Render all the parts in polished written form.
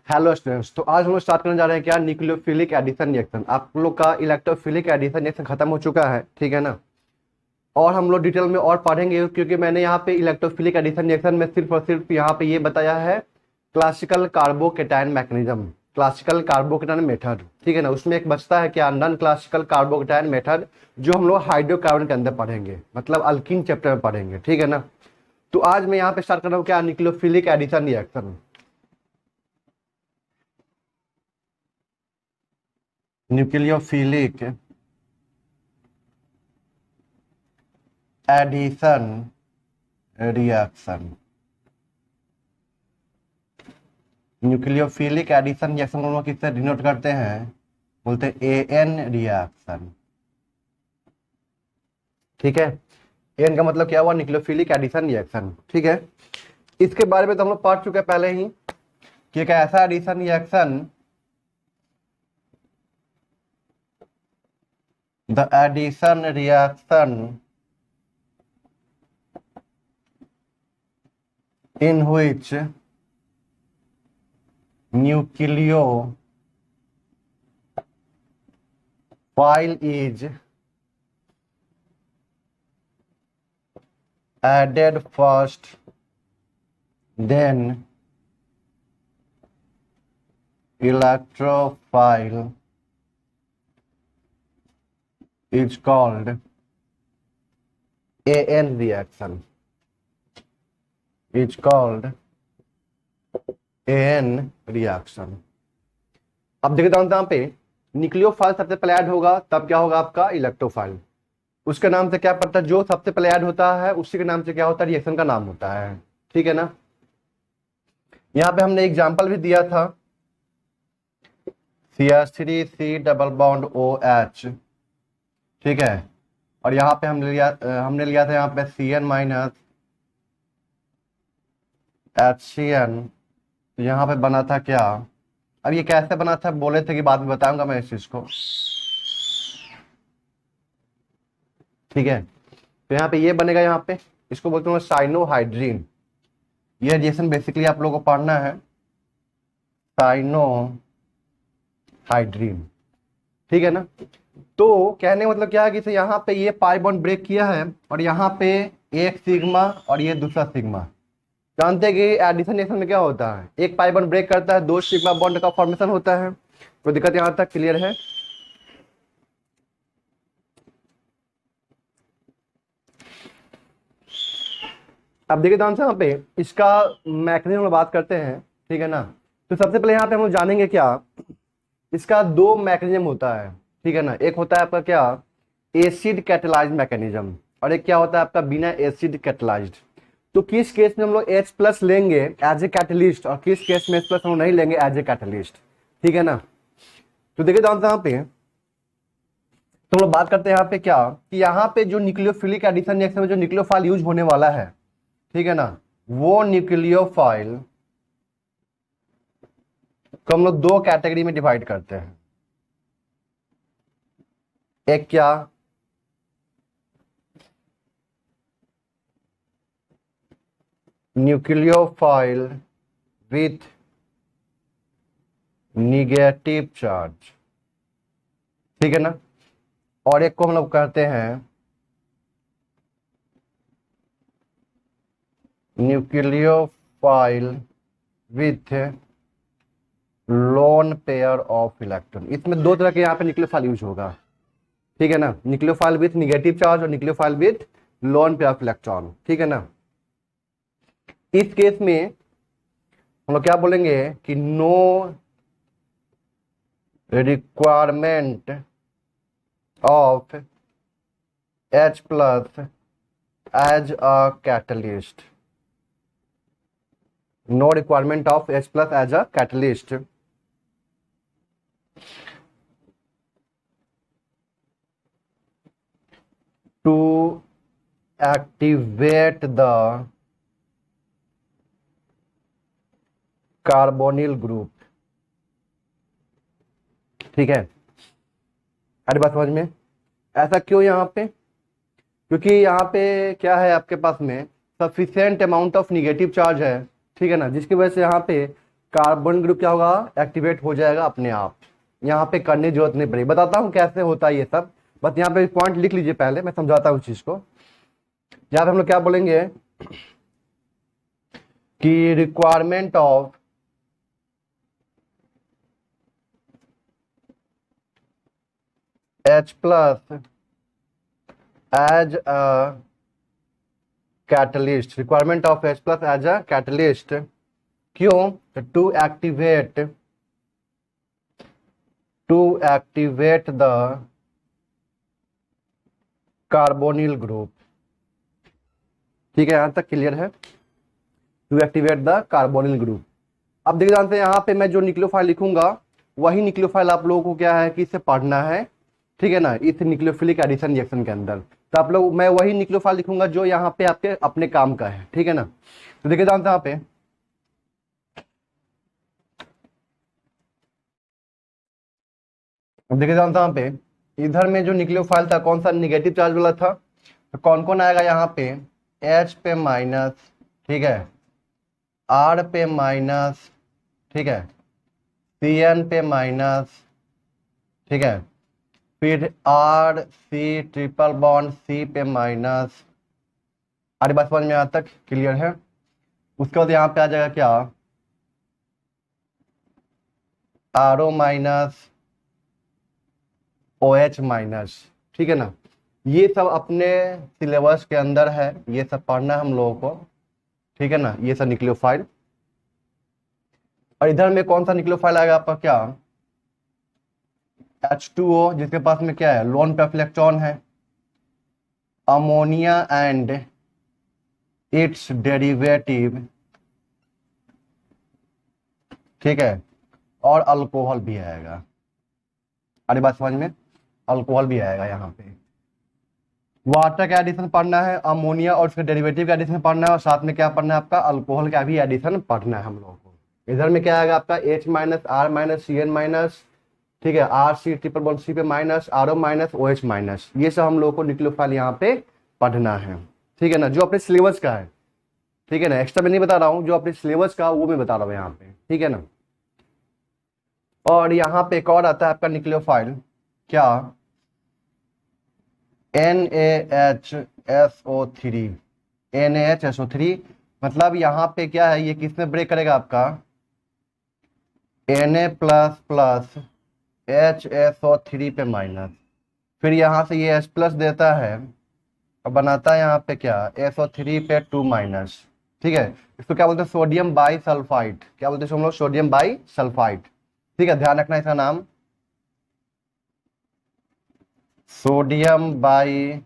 Hello students, तो आज हम लोग स्टार्ट करने जा रहे हैं क्या, न्यूक्लियोफिलिक एडिशन रिएक्शन। आप लोग का इलेक्ट्रोफिलिक एडिशन रिएक्शन खत्म हो चुका है, ठीक है ना। और हम लोग डिटेल में और पढ़ेंगे, क्योंकि मैंने यहाँ पे इलेक्ट्रोफिलिक एडिशन रिएक्शन में सिर्फ और सिर्फ यहाँ पे ये बताया है classical carbocation mechanism, classical carbocation method, ठीक है ना। उसमें एक बचता है क्या, नॉन क्लासिकल कार्बोकेटायन मेथड, जो हम लोग हाइड्रोकार्बन के अंदर पढ़ेंगे, मतलब अल्कीन चैप्टर में पढ़ेंगे, ठीक है ना। तो आज मैं यहाँ पे स्टार्ट कर रहा हूँ क्या, nucleophilic addition reaction. Nucleophilic addition reaction, nucleophilic addition reaction को हम लोग किससे डिनोट करते हैं, बोलते हैं एन रिएक्शन, ठीक है। एन का मतलब क्या हुआ, न्यूक्लियोफिलिक एडिशन रिएक्शन, ठीक है। इसके बारे में तो हम लोग पढ़ चुके हैं पहले ही कि एक ऐसा addition reaction, the addition reaction in which nucleophile is added first, then electrophile is called AN reaction. It's called AN reaction. अब देखते हैं यहाँ पे न्यूक्लियोफाइल सबसे पहले ऐड होगा, तब क्या होगा आपका इलेक्ट्रोफाइल। उसके नाम से क्या पड़ता है, जो सबसे पहले ऐड होता है उसी के नाम से क्या होता है, रिएक्शन का नाम होता है, ठीक है ना। यहाँ पे हमने एग्जांपल भी दिया था, CH3C डबल बॉन्ड OH, ठीक है। और यहाँ पे हमने लिया था यहाँ पे Cn माइनस HCN, तो यहाँ पे बना था क्या। अब ये कैसे बना था बोले थे कि बाद में बताऊंगा मैं इस चीज को, ठीक है। तो यहाँ पे ये बनेगा, यहाँ पे इसको बोलते हैं साइनोहाइड्रीन। ये रिएक्शन बेसिकली आप लोगों को पढ़ना है, साइनोहाइड्रीन, ठीक है ना। तो कहने का मतलब क्या है कि यहाँ पे ये पाई बॉन्ड ब्रेक किया है और यहाँ पे एक सिग्मा और ये दूसरा सिग्मा। जानते हैं कि एडिशन रिएक्शन में क्या होता है, एक पाई बॉन्ड ब्रेक करता है, दो सिग्मा बॉन्ड का फॉर्मेशन होता है। तो दिक्कत यहाँ तक क्लियर है। अब देखिए ध्यान से, यहाँ पे इसका मैकेनिज्म बात करते हैं, ठीक है ना। तो सबसे पहले यहाँ पे हम लोग जानेंगे क्या, इसका दो मैकेनिज्म होता है, ठीक है ना। एक होता है आपका क्या, एसिड कैटेलाइज्ड मैकेनिज्म, और एक क्या होता है आपका बिना एसिड कैटेलाइज्ड। तो किस केस में हम लोग H प्लस लेंगे एज ए कैटलिस्ट, और किस केस में H प्लस हम लोग नहीं लेंगे एज ए कैटलिस्ट, ठीक है ना। तो देखिए ध्यान से यहाँ पे तो हम लोग बात करते हैं यहाँ पे क्या, कि यहाँ पे जो न्यूक्लियोफिलिक एडिशन रिएक्शन में जो न्यूक्लियोफाइल यूज होने वाला है, ठीक है ना, वो न्यूक्लियोफाइल को हम लोग दो कैटेगरी में डिवाइड करते हैं। एक क्या, न्यूक्लियोफाइल विथ निगेटिव चार्ज, ठीक है ना। और एक को हम लोग कहते हैं nucleophile with loan pair of electron. इसमें दो तरह के यहाँ पे न्यूक्लियोफाइल यूज होगा, ठीक है ना। न्यूक्लियोफाइल विथ निगेटिव चार्ज और nucleophile with loan pair of electron, ठीक है ना। इस केस में हम लोग क्या बोलेंगे कि no requirement of H plus as a catalyst, no requirement of H plus as a catalyst. To activate the carbonyl group, ठीक है। अरे बात समझ में, ऐसा क्यों यहाँ पे, क्योंकि यहाँ पे क्या है आपके पास में sufficient amount of negative charge है, ठीक है ना, जिसकी वजह से यहाँ पे कार्बन ग्रुप क्या होगा, एक्टिवेट हो जाएगा अपने आप, यहाँ पे करने की जरूरत नहीं पड़ेगी। बताता हूँ कैसे होता है ये सब, बस यहाँ पे पॉइंट लिख लीजिए, पहले मैं समझाता हूँ चीज को। यहाँ पे हम लोग क्या बोलेंगे कि requirement of H plus as a catalyst, requirement of H plus as a catalyst, क्यों, to activate the carbonyl group. ठीक है, यहां तक क्लियर है, to activate the carbonyl group. अब देख जानते हैं यहाँ पे मैं जो न्यूक्लियोफाइल लिखूंगा वही न्यूक्लियोफाइल आप लोगों को क्या है कि इसे पढ़ना है, ठीक है ना, इस न्यूक्लियोफिलिक एडिशन रिएक्शन के अंदर। तो आप लोग, मैं वही न्यूक्लियोफाइल लिखूंगा जो यहाँ पे आपके अपने काम का है, ठीक है ना। तो देखिए जानते हैं यहाँ पे, अब देखिए जानते हैं यहाँ पे इधर में जो न्यूक्लियोफाइल था कौन सा, निगेटिव चार्ज वाला था। तो कौन कौन आएगा यहाँ पे, H पे माइनस, ठीक है, R पे माइनस, ठीक है, Cn पे माइनस, ठीक है, फिर R C triple bond C पे माइनस। आरी बात समझ में यहाँ तक क्लियर है। उसके बाद यहाँ पे आ जाएगा क्या, RO माइनस OH माइनस, ठीक है ना। ये सब अपने सिलेबस के अंदर है, ये सब पढ़ना है हम लोगों को, ठीक है ना, ये सब न्यूक्लियोफाइल। और इधर में कौन सा न्यूक्लियोफाइल आएगा आपका, क्या, H2O, जिसके पास में क्या है, लोन पे इलेक्ट्रॉन है, अमोनिया एंड इट्स डेरिवेटिव, ठीक है, और अल्कोहल भी आएगा। अरे बात समझ में, अल्कोहल भी आएगा यहाँ पे। वाटर का एडिशन पढ़ना है, अमोनिया और उसके डेरिवेटिव का एडिशन पढ़ना है, और साथ में क्या पढ़ना है आपका, अल्कोहल का भी एडिशन पढ़ना है हम लोगों को। इधर में क्या आएगा आपका, H minus R minus Cn minus, ठीक है, R C triple bond C पे minus, RO minus OH minus. ये सब हम लोगों को न्यूक्लियोफाइल यहाँ पे पढ़ना है, ठीक है ना, जो अपने सिलेबस का है, ठीक है ना, एक्स्ट्रा मैं नहीं बता रहा हूँ, जो अपने सिलेबस का वो मैं बता रहा हूँ यहाँ पे, ठीक है ना। और यहाँ पे एक और आता है आपका न्यूक्लियोफाइल, क्या, NaHSO3, NaHSO3, मतलब यहाँ पे क्या है, ये किसमें ब्रेक करेगा आपका, Na प्लस प्लस HSO3 पे माइनस, फिर यहाँ से ये H प्लस देता है और बनाता है यहाँ पे क्या, SO3 पे 2 माइनस, ठीक है। इसको क्या बोलते हैं, सोडियम बाई सल्फाइड, क्या बोलते हैं हम लोग, सोडियम बाई सल्फाइड, ठीक है, ध्यान रखना इसका नाम, sodium by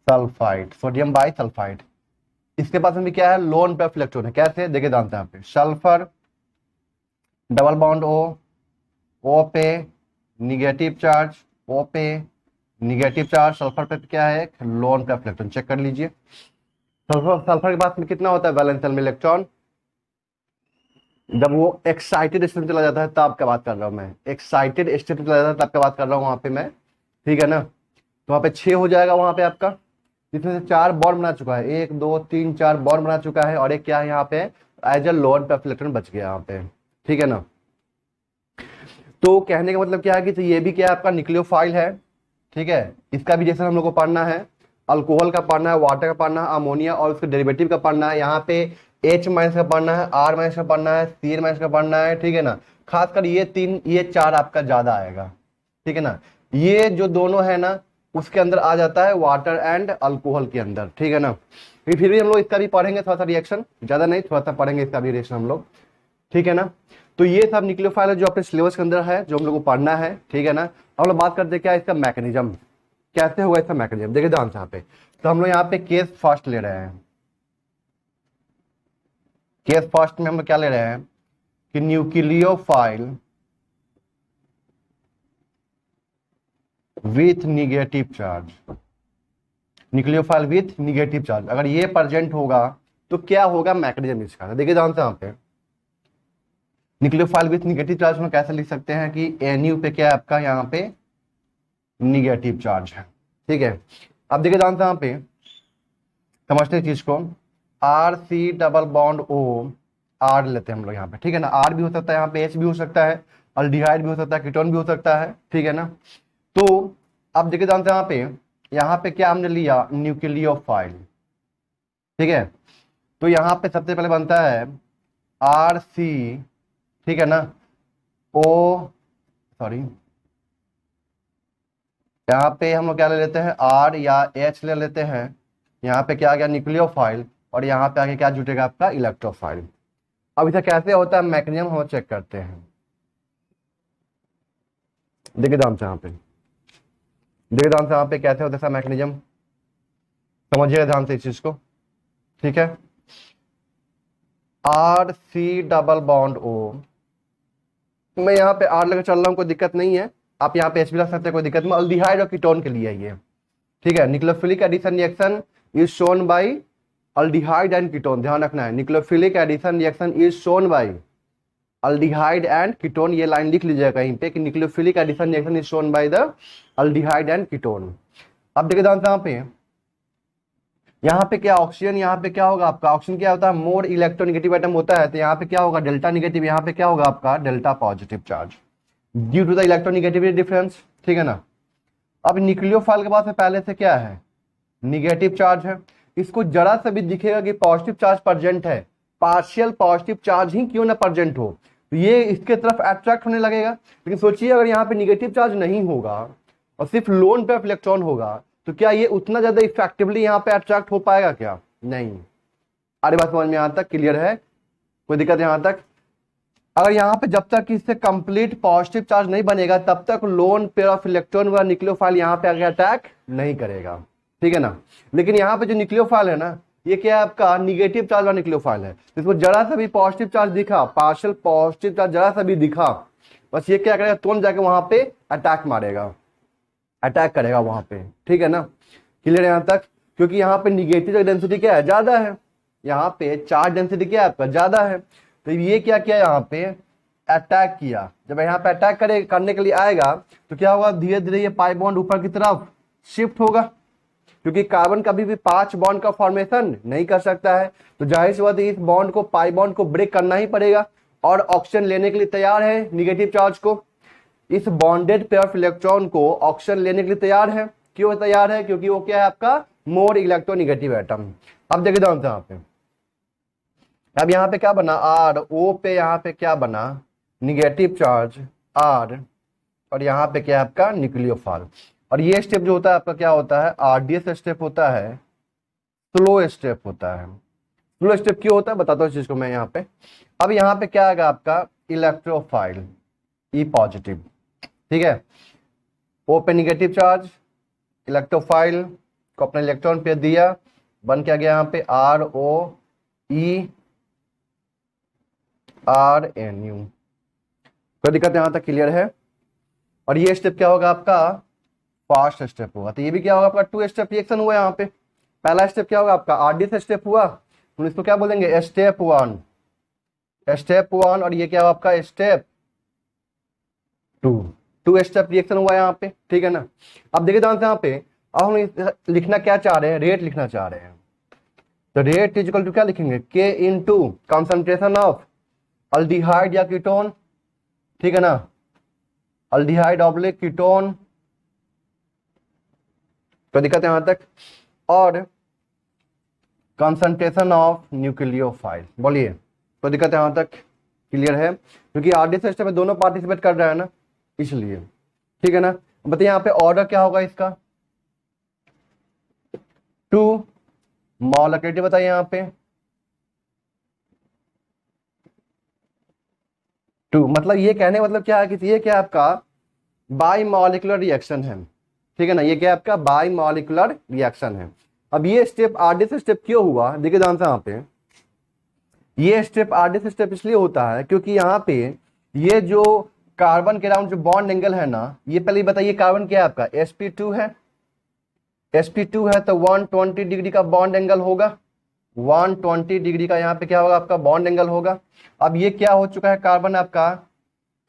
sulphide, sodium by sulphide. इसके पास में भी क्या है, लोन पे इलेक्ट्रॉन है, कैसे देखिए जानते हैं यहाँ पे, सल्फर डबल बॉन्ड O पे निगेटिव चार्ज, O पे निगेटिव चार्ज, सल्फर पे क्या है, लोन पे इलेक्ट्रॉन, चेक कर लीजिए। सल्फर के पास में कितना होता है वैलेंस शेल में इलेक्ट्रॉन, जब वो एक्साइटेड स्टेट में चला जाता है तब क्या बात कर रहा हूं मैं, एक्साइटेड स्टेट में चला जाता है तब क्या बात कर रहा हूँ वहां पे मैं, ठीक है ना। तो वहां पे 6 हो जाएगा वहां पे आपका, जिसमें से 4 बॉन्ड बना चुका है, 1 2 3 4 बॉन्ड बना चुका है, और एक क्या है यहाँ पे, एज अ लोन पे इलेक्ट्रॉन बच गया यहाँ पे, ठीक है ना। तो कहने का मतलब क्या है कि ये भी क्या है आपका न्यूक्लियोफाइल है, ठीक है। इसका भी जैसे हम लोग को पढ़ना है, अल्कोहल का पढ़ना है, वाटर का पढ़ना है, अमोनिया और उसके डेरिवेटिव का पढ़ना है, यहाँ पे H माइनस का पढ़ना है, R माइनस का पढ़ना है, Cn माइनस का पढ़ना है, ठीक है ना। खासकर ये 3 ये 4 आपका ज्यादा आएगा, ठीक है ना। ये जो दोनों है ना उसके अंदर आ जाता है, वाटर एंड अल्कोहल के अंदर, ठीक है ना। फिर भी हम लोग इसका भी पढ़ेंगे थोड़ा सा रिएक्शन, ज्यादा नहीं, थोड़ा सा पढ़ेंगे इसका भी रिएक्शन हम लोग, ठीक है ना। तो ये सब न्यूक्लियोफाइल है जो अपने सिलेबस के अंदर है, जो हम लोग को पढ़ना है, ठीक है ना। हम लोग बात करते हैं क्या इसका मैकेनिज्म, कैसे होगा इसका मैकेनिज्म, देखिए ध्यान से यहाँ पे। तो हम लोग यहाँ पे केस फर्स्ट ले रहे हैं, केस फर्स्ट में हम लोग क्या ले रहे हैं कि nucleophile with negative charge, nucleophile with negative charge, अगर ये प्रेजेंट होगा तो क्या होगा मैकेनिज्म इसका, देखिए ध्यान से यहाँ पे। न्यूक्लियोफाइल विथ निगेटिव चार्ज में कैसे लिख सकते हैं कि Nu पे क्या है आपका, यहाँ पे निगेटिव चार्ज है, ठीक है। अब देखिए ध्यान से यहाँ पे समझते चीज को, RC double bond O R लेते हैं हम लोग यहाँ पे, ठीक है ना। आर भी हो सकता है यहाँ पे, एच भी हो सकता है, अल्डिहाइड भी हो सकता है, कीटोन भी हो सकता है, ठीक है ना। तो अब देखिए जानते हैं यहाँ पे क्या हमने लिया, न्यूक्लियोफाइल, ठीक है। तो यहाँ पे सबसे पहले बनता है आर सी, ठीक है ना, ओ, सॉरी, यहाँ पे हम लोग क्या ले लेते हैं, आर या एच ले लेते हैं। यहाँ पे क्या आ गया, न्यूक्लियोफाइल, और यहाँ पे आगे क्या जुटेगा आपका, इलेक्ट्रोफाइल। अब इसे कैसे होता है मैकेनिज्म हम चेक करते हैं। देखिए ध्यान से यहाँ पे, देखिए ध्यान से यहाँ पे कैसे होता है मैकेनिज्म, समझिएगा ध्यान से इस चीज को, ठीक है। R C double bond O, मैं यहाँ पे आर लेकर चल रहा हूँ, कोई दिक्कत नहीं है, आप यहाँ पे एच भी रख सकते हैं, कोई दिक्कत नहीं। अल्डिहाइड और कीटोन के लिए ये, ठीक है। Nucleophilic addition reaction is shown by aldehyde and ketone, ध्यान रखना है, nucleophilic addition reaction is shown by aldehyde and ketone, ये लाइन लिख लीजिएगा कहीं पे कि nucleophilic addition reaction is shown by the aldehyde and ketone. अब देखिए यहाँ पे क्या ऑक्सीजन, यहाँ पे क्या होगा आपका, ऑक्सीजन क्या होता है, मोर इलेक्ट्रोनेगेटिव एटम होता है, तो यहाँ पे क्या होगा, डेल्टा नेगेटिव, यहाँ पे क्या होगा आपका, delta positive charge due to the electronegativity difference, ठीक है ना। अब न्यूक्लियोफाइल के बाद पहले से क्या है, निगेटिव चार्ज है, इसको जरा सा भी दिखेगा कि पॉजिटिव चार्ज प्रेजेंट है, पार्शियल पॉजिटिव चार्ज ही क्यों ना प्रेजेंट हो, तो ये इसके तरफ अट्रैक्ट होने लगेगा। लेकिन सोचिए अगर यहाँ पे निगेटिव चार्ज नहीं होगा और सिर्फ लोन पे इलेक्ट्रॉन होगा, तो क्या ये उतना ज्यादा इफेक्टिवली यहाँ पे अट्रैक्ट हो पाएगा क्या, नहीं। अरे बात समझ में यहाँ तक क्लियर है, कोई दिक्कत यहाँ तक। अगर यहाँ पे जब तक इससे कंप्लीट पॉजिटिव चार्ज नहीं बनेगा तब तक लोन पेयर ऑफ इलेक्ट्रॉन व न्यूक्लियोफाइल यहाँ पे आगे अटैक नहीं करेगा, ठीक है ना। लेकिन यहाँ पे जो न्यूक्लियोफाइल है ना, ये क्या है आपका, निगेटिव चार्ज वाला न्यूक्लियोफाइल है, इसको जरा सा भी पॉजिटिव चार्ज दिखा, पार्शियल पॉजिटिव चार्ज जरा सा भी दिखा, बस ये क्या करेगा, तुरंत जाके वहां पे अटैक मारेगा, अटैक करेगा वहां पे, ठीक है ना। क्लियर है यहाँ तक, क्योंकि यहाँ पे निगेटिव डेंसिटी क्या है, ज्यादा है, यहाँ पे चार्ज डेंसिटी क्या है आपका, ज्यादा है। तो ये क्या किया, यहाँ पे अटैक किया, जब यहाँ पे अटैक करने के लिए आएगा तो क्या होगा, धीरे धीरे ये पाई बॉन्ड ऊपर की तरफ शिफ्ट होगा, क्योंकि कार्बन कभी भी 5 बॉन्ड का फॉर्मेशन नहीं कर सकता है, तो जाहिर सी बात है इस बॉन्ड को, पाई बॉन्ड को ब्रेक करना ही पड़ेगा, और ऑक्सीजन लेने के लिए तैयार है निगेटिव चार्ज को, इस बॉन्डेड पेयर ऑफ इलेक्ट्रॉन को ऑक्सीजन लेने के लिए तैयार है। क्यों तैयार है, क्योंकि वो क्या है आपका, मोर इलेक्ट्रोनेगेटिव एटम। अब देखिए ध्यान से यहाँ पे, अब यहाँ पे क्या बना, आर ओ पे यहाँ पे क्या बना, निगेटिव चार्ज आर, और यहाँ पे क्या है आपका, न्यूक्लियोफाइल। और ये स्टेप जो होता है आपका क्या होता है, आरडीएस स्टेप होता है, स्लो स्टेप होता है। स्लो स्टेप क्यों होता है बताता हूँ इस चीज को मैं यहाँ पे। अब यहाँ पे क्या आएगा आपका, इलेक्ट्रोफाइल ई पॉजिटिव, ठीक है, ओ पे निगेटिव चार्ज, इलेक्ट्रोफाइल को अपना इलेक्ट्रॉन पे दिया, बन क्या गया यहाँ पे, R O E R N U. कोई दिक्कत यहाँ तक क्लियर है। और ये स्टेप क्या होगा आपका, फास्ट स्टेप होगा। तो ये भी क्या होगा आपका, 2 स्टेप रिएक्शन हुआ यहाँ पे। पहला स्टेप क्या होगा आपका, आरडीएस स्टेप हुआ, हम इसको क्या बोलेंगे, स्टेप 1, स्टेप 1, और ये क्या होगा आपका, स्टेप 2 स्टेप रिएक्शन हुआ यहाँ पे, ठीक है ना। अब देखिए ध्यान से यहाँ पे, अब हम लिखना क्या चाह रहे हैं, रेट लिखना चाह रहे हैं। तो रेट इज इक्वल टू क्या लिखेंगे, के इनटू कंसंट्रेशन ऑफ अल्डिहाइड या कीटोन, ठीक है ना, अल्डिहाइड ऑब्लिक कीटोन, तो दिक्कत है यहां तक, और कंसंट्रेशन ऑफ न्यूक्लियोफाइल। बोलिए तो दिक्कत है यहां तक क्लियर है, क्योंकि आरडीएस सिस्टम में दोनों पार्टिसिपेट कर रहा है ना, इसलिए, ठीक है ना। बताइए यहाँ पे ऑर्डर क्या होगा इसका, 2 मॉलिक्यूलरिटी बताइए यहाँ पे, 2 मतलब ये कहने मतलब क्या है कि ये क्या आपका बाई मॉलिक्यूलर रिएक्शन है, ठीक है ना, ये क्या आपका बाई मॉलिक्यूलर रिएक्शन है। अब ये स्टेप आरडीएस स्टेप क्यों हुआ, देखिए ध्यान से यहाँ पे, ये स्टेप आरडीएस स्टेप इसलिए होता है क्योंकि यहाँ पे ये जो कार्बन के अराउंड जो बॉन्ड एंगल है ना, ये पहले बताइए कार्बन क्या है आपका, sp2 है, sp2 है, तो 120 डिग्री का बॉन्ड एंगल होगा, 120 डिग्री का यहाँ पे क्या होगा आपका बॉन्ड एंगल होगा। अब ये क्या हो चुका है कार्बन आपका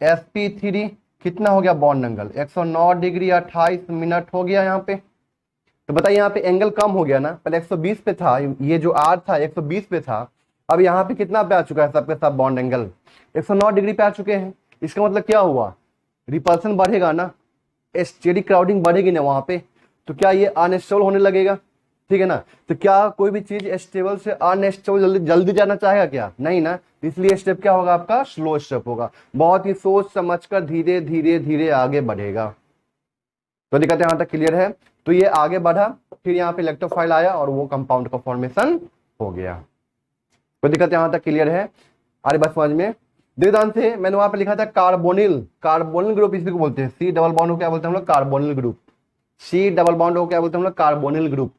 sp3, कितना हो गया बॉन्ड एंगल, 109 डिग्री 28 मिनट हो गया यहाँ पे। तो बताइए यहाँ पे एंगल कम हो गया ना, पहले 120 पे था, ये जो आर था 120 पे था, अब यहाँ पे कितना पे आ चुका है सबके सब बॉन्ड एंगल 109 डिग्री पे आ चुके हैं। इसका मतलब क्या हुआ, रिपल्सन बढ़ेगा ना, स्टेडी क्राउडिंग बढ़ेगी ना वहां पे, तो क्या ये अनस्टेबल होने लगेगा, ठीक है ना। तो क्या कोई भी चीज स्टेबल से अनस्टेबल जल्दी जल्दी जाना चाहेगा क्या, नहीं ना, इसलिए स्टेप क्या होगा आपका, स्लो स्टेप होगा, बहुत ही सोच समझकर धीरे धीरे धीरे आगे बढ़ेगा। तो दिक्कत यहां तक क्लियर है। तो ये आगे बढ़ा, फिर यहाँ पे इलेक्ट्रोफाइल आया और वो कंपाउंड का फॉर्मेशन हो गया। तो दिक्कत यहां तक क्लियर है, अरे बस समझ में। ध्यान से मैंने वहां पे लिखा था कार्बोनिल, कार्बोनिल ग्रुप इसी को बोलते हैं, सी डबल बॉन्ड को क्या बोलते हैं हम लोग, carbonyl group. C double bond को क्या बोलते हैं हम लोग, कार्बोनिल ग्रुप।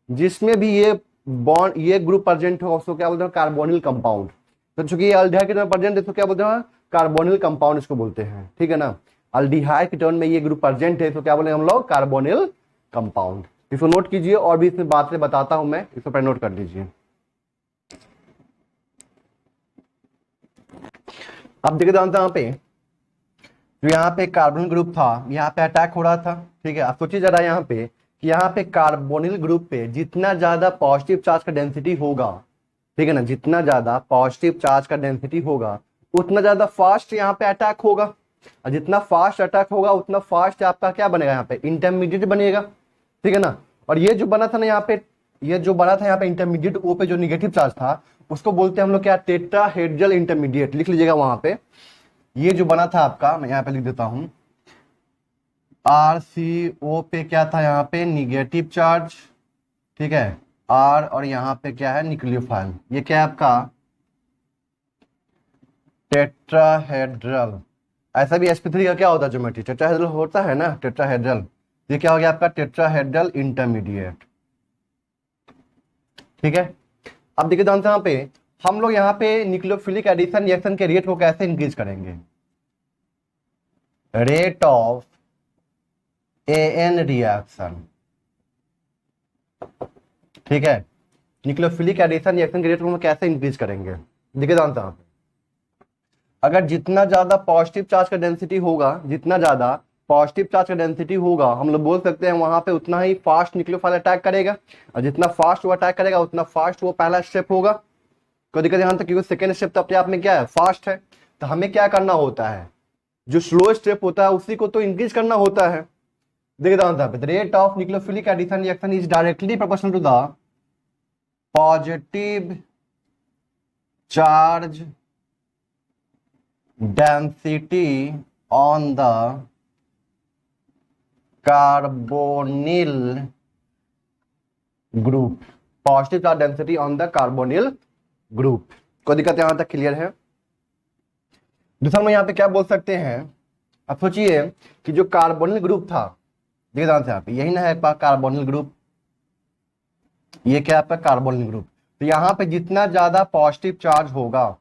जिसमें भी ये बॉन्ड ये ग्रुप प्रेजेंट हो उसको क्या बोलते हैं, कार्बोनिल कंपाउंड। तो चूंकि ये अल्डिहाइड के टर्म प्रेजेंट है तो क्या बोलते हैं, कार्बोनिल कंपाउंड इसको बोलते हैं, ठीक है ना। अल्डिहाइड के टर्म में ये ग्रुप प्रेजेंट है तो क्या बोले हम लोग, कार्बोनिल कंपाउंड। इसको नोट कीजिए, और भी इसमें बात से बताता हूं मैं, इसको नोट कर लीजिए। अब देखिए यहाँ पे जो यहाँ पे कार्बोनिल ग्रुप था, यहाँ पे अटैक हो रहा था, ठीक है। अब सोचिए जरा यहाँ पे कि यहाँ पे कार्बोनिल ग्रुप पे जितना ज्यादा पॉजिटिव चार्ज का डेंसिटी होगा, ठीक है ना, जितना ज्यादा पॉजिटिव चार्ज का डेंसिटी होगा उतना ज्यादा फास्ट यहाँ पे अटैक होगा, और जितना फास्ट अटैक होगा उतना फास्ट आपका क्या बनेगा, यहाँ पे इंटरमीडिएट बनेगा, ठीक है ना। और ये जो बना था ना यहाँ पे, ये जो बना था यहाँ पे इंटरमीडिएट ओ पे जो निगेटिव चार्ज था उसको बोलते हैं हम लोग क्या, टेट्राहेड्रल इंटरमीडिएट, लिख लीजिएगा वहां पे। ये जो बना था आपका, मैं यहाँ पे लिख देता हूं, RCO पे क्या था, यहाँ पे निगेटिव चार्ज, ठीक है, R, और यहाँ पे क्या है, न्यूक्लियोफाइल। ये क्या है आपका, टेट्राहेड्रल। ऐसा भी sp3 का क्या होता है ज्योमेट्री, टेट्राहेड्रल होता है ना, टेट्राहेड्रल। ये क्या हो गया आपका, टेट्राहेड्रल इंटरमीडिएट, ठीक है। अब देखिए ध्यान से यहाँ पे हम लोग यहाँ पे न्यूक्लियोफिलिक एडिशन रिएक्शन के रेट को कैसे इंक्रीज करेंगे, रेट ऑफ AN रिएक्शन, ठीक है। न्यूक्लियोफिलिक एडिशन रिएक्शन के रेट को हम कैसे इंक्रीज करेंगे, देखिए ध्यान से, अगर जितना ज्यादा पॉजिटिव चार्ज का डेंसिटी होगा, जितना ज्यादा पॉजिटिव चार्ज का डेंसिटी होगा, हम लोग बोल सकते हैं वहां पे उतना ही फास्ट न्यूक्लियोफाइल अटैक करेगा, और जितना फास्ट वो अटैक करेगा उतना फास्ट वो पहला स्टेप होगा। कोई दिक्कत यहां तक, क्योंकि सेकेंड स्टेप तो अपने आप में क्या है, फास्ट है। तो हमें क्या करना होता है, जो स्लो स्टेप होता है उसी को तो इंक्रीज करना होता है। देखिए the rate of nucleophilic addition reaction is directly proportional to the positive charge density on the carbonyl group, positive charge density on the carbonyl group. कोई दिक्कत यहां तक क्लियर है। दूसरा में यहां पे क्या बोल सकते हैं, अब सोचिए कि जो कार्बोनिल ग्रुप था, देखिए ध्यान से यहाँ पे, यही ना है कार्बोनिल ग्रुप, ये क्या आपका कार्बोनिल ग्रुप। तो यहाँ पे जितना ज्यादा पॉजिटिव चार्ज होगा,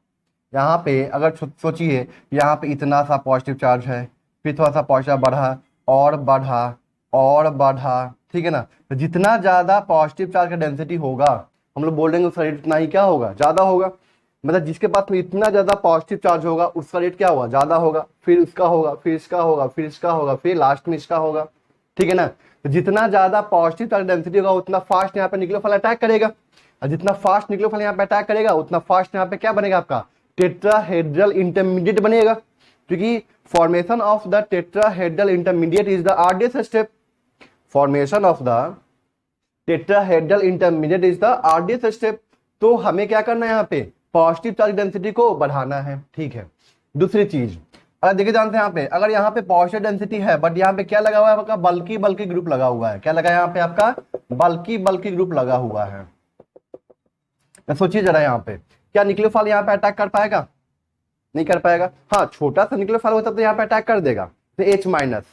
यहाँ पे अगर सोचिए यहाँ पे इतना सा पॉजिटिव चार्ज है, फिर थोड़ा सा पॉजिटिव बढ़ा और बढ़ा और बढ़ा, ठीक है ना। तो जितना ज्यादा पॉजिटिव चार्ज का डेंसिटी होगा हम लोग बोल देंगे उसका रेट इतना ही क्या होगा, ज्यादा होगा। मतलब जिसके पास में इतना ज्यादा पॉजिटिव चार्ज होगा उसका रेट क्या होगा, ज्यादा होगा, फिर इसका होगा, फिर इसका होगा, फिर इसका होगा, फिर लास्ट में इसका होगा, ठीक है ना। तो जितना ज्यादा पॉजिटिव चार्ज डेंसिटी होगा उतना फास्ट यहाँ पे न्यूक्लियोफाइल अटैक करेगा, और जितना फास्ट न्यूक्लियोफाइल यहाँ पे अटैक करेगा उतना फास्ट यहाँ पे क्या बनेगा आपका, टेट्राहेड्रल इंटरमीडिएट बनेगा। क्योंकि formation of the tetrahedral intermediate is the arduous step, formation of the tetrahedral intermediate is the arduous step. तो हमें क्या करना है, यहाँ पे पॉजिटिव चार्ज डेंसिटी को बढ़ाना है, ठीक है। दूसरी चीज अगर देखिए जानते हैं यहाँ पे, अगर यहाँ पे पॉजिटिव डेंसिटी है बट यहाँ पे क्या लगा हुआ है आपका, बल्कि बल्कि ग्रुप लगा हुआ है, क्या लगा है यहाँ पे आपका, बल्कि बल्कि ग्रुप लगा हुआ है। सोचिए जरा यहाँ पे क्या न्यूक्लियोफाइल यहाँ पे अटैक कर पाएगा, नहीं कर पाएगा। हाँ छोटा सा न्यूक्लियोफाइल होता तो यहाँ पे अटैक कर देगा, तो H माइनस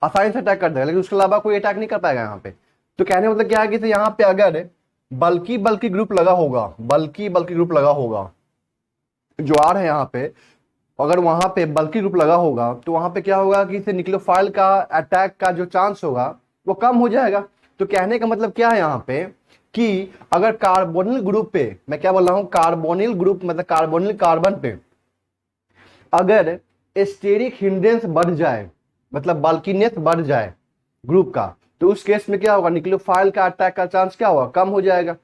आसानी से अटैक कर देगा, लेकिन उसके अलावा कोई अटैक नहीं कर पाएगा यहाँ पे। तो कहने मतलब क्या है कि यहाँ पे अगर बल्कि बल्कि ग्रुप लगा होगा, बल्कि बल्कि ग्रुप लगा होगा जो R है यहाँ पे, अगर वहां पे बल्कि ग्रुप लगा होगा तो वहां पे क्या होगा कि न्यूक्लियोफाइल का अटैक का जो चांस होगा वो कम हो जाएगा। तो कहने का मतलब क्या है यहाँ पे कि अगर कार्बोनिल ग्रुप पे, मैं क्या बोल रहा हूं, कार्बोनिल ग्रुप मतलब कार्बोनिल कार्बन पे अगर स्टेरिक हिंड्रेंस बढ़ जाए, मतलब बल्कीनेस बढ़ जाए ग्रुप का, तो उस केस में क्या होगा, न्यूक्लियोफाइल का अटैक का चांस क्या होगा, कम हो जाएगा।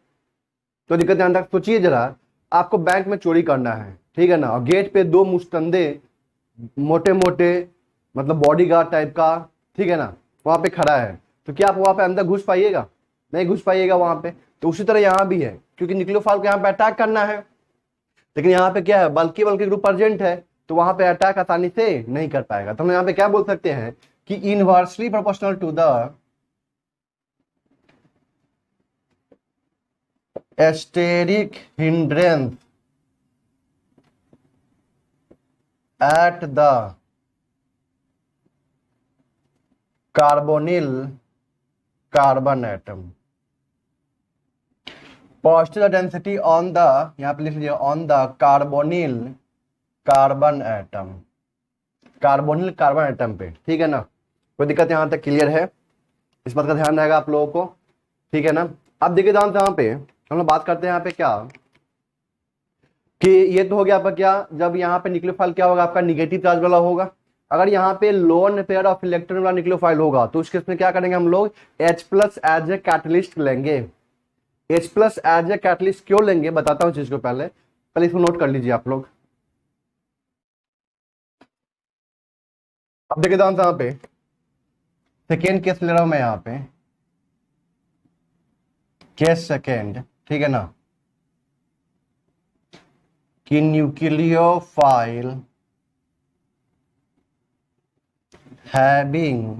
तो दिक्कत ध्यान रख, सोचिए जरा आपको बैंक में चोरी करना है, ठीक है ना, और गेट पे दो मुस्तंदे मोटे मोटे मतलब बॉडीगार्ड टाइप का, ठीक है ना, वहां पे खड़ा है, तो क्या आप वहां पे अंदर घुस पाइएगा? नहीं घुस पाइएगा वहां पे। तो उसी तरह यहाँ भी है, क्योंकि न्यूक्लियोफाइल को यहाँ पे अटैक करना है, लेकिन यहाँ पे क्या है, बल्कि बल्कि ग्रुप प्रेजेंट है, तो वहां पे अटैक आसानी से नहीं कर पाएगा। तो हम यहाँ पे क्या बोल सकते हैं कि inversely proportional to the steric hindrance at the carbonyl carbon atom, positive density on the, यहां पे लिख लीजिए on the carbonyl carbon atom, carbonyl carbon atom पे, ठीक है ना। कोई दिक्कत यहां तक क्लियर है? इस बात का ध्यान रहेगा आप लोगों को, ठीक है ना। अब देखिए ध्यान से, यहाँ पे हम लोग बात करते हैं यहाँ पे क्या कि ये तो हो गया आपका क्या, जब यहाँ पे न्यूक्लियोफाइल क्या होगा आपका, निगेटिव चार्ज वाला होगा। अगर यहाँ पे लोन पेयर ऑफ इलेक्ट्रॉन वाला न्यूक्लियोफाइल होगा तो उस केस में क्या करेंगे हम लोग, H plus as a catalyst लेंगे। H plus as a catalyst क्यों लेंगे बताता हूँ चीज को, पहले पहले इसको नोट कर लीजिए आप लोग। अब देखिए ध्यान से, यहाँ पे सेकेंड केस ले रहा हूं मैं, यहाँ पे केस सेकेंड, ठीक है ना, कि nucleophile having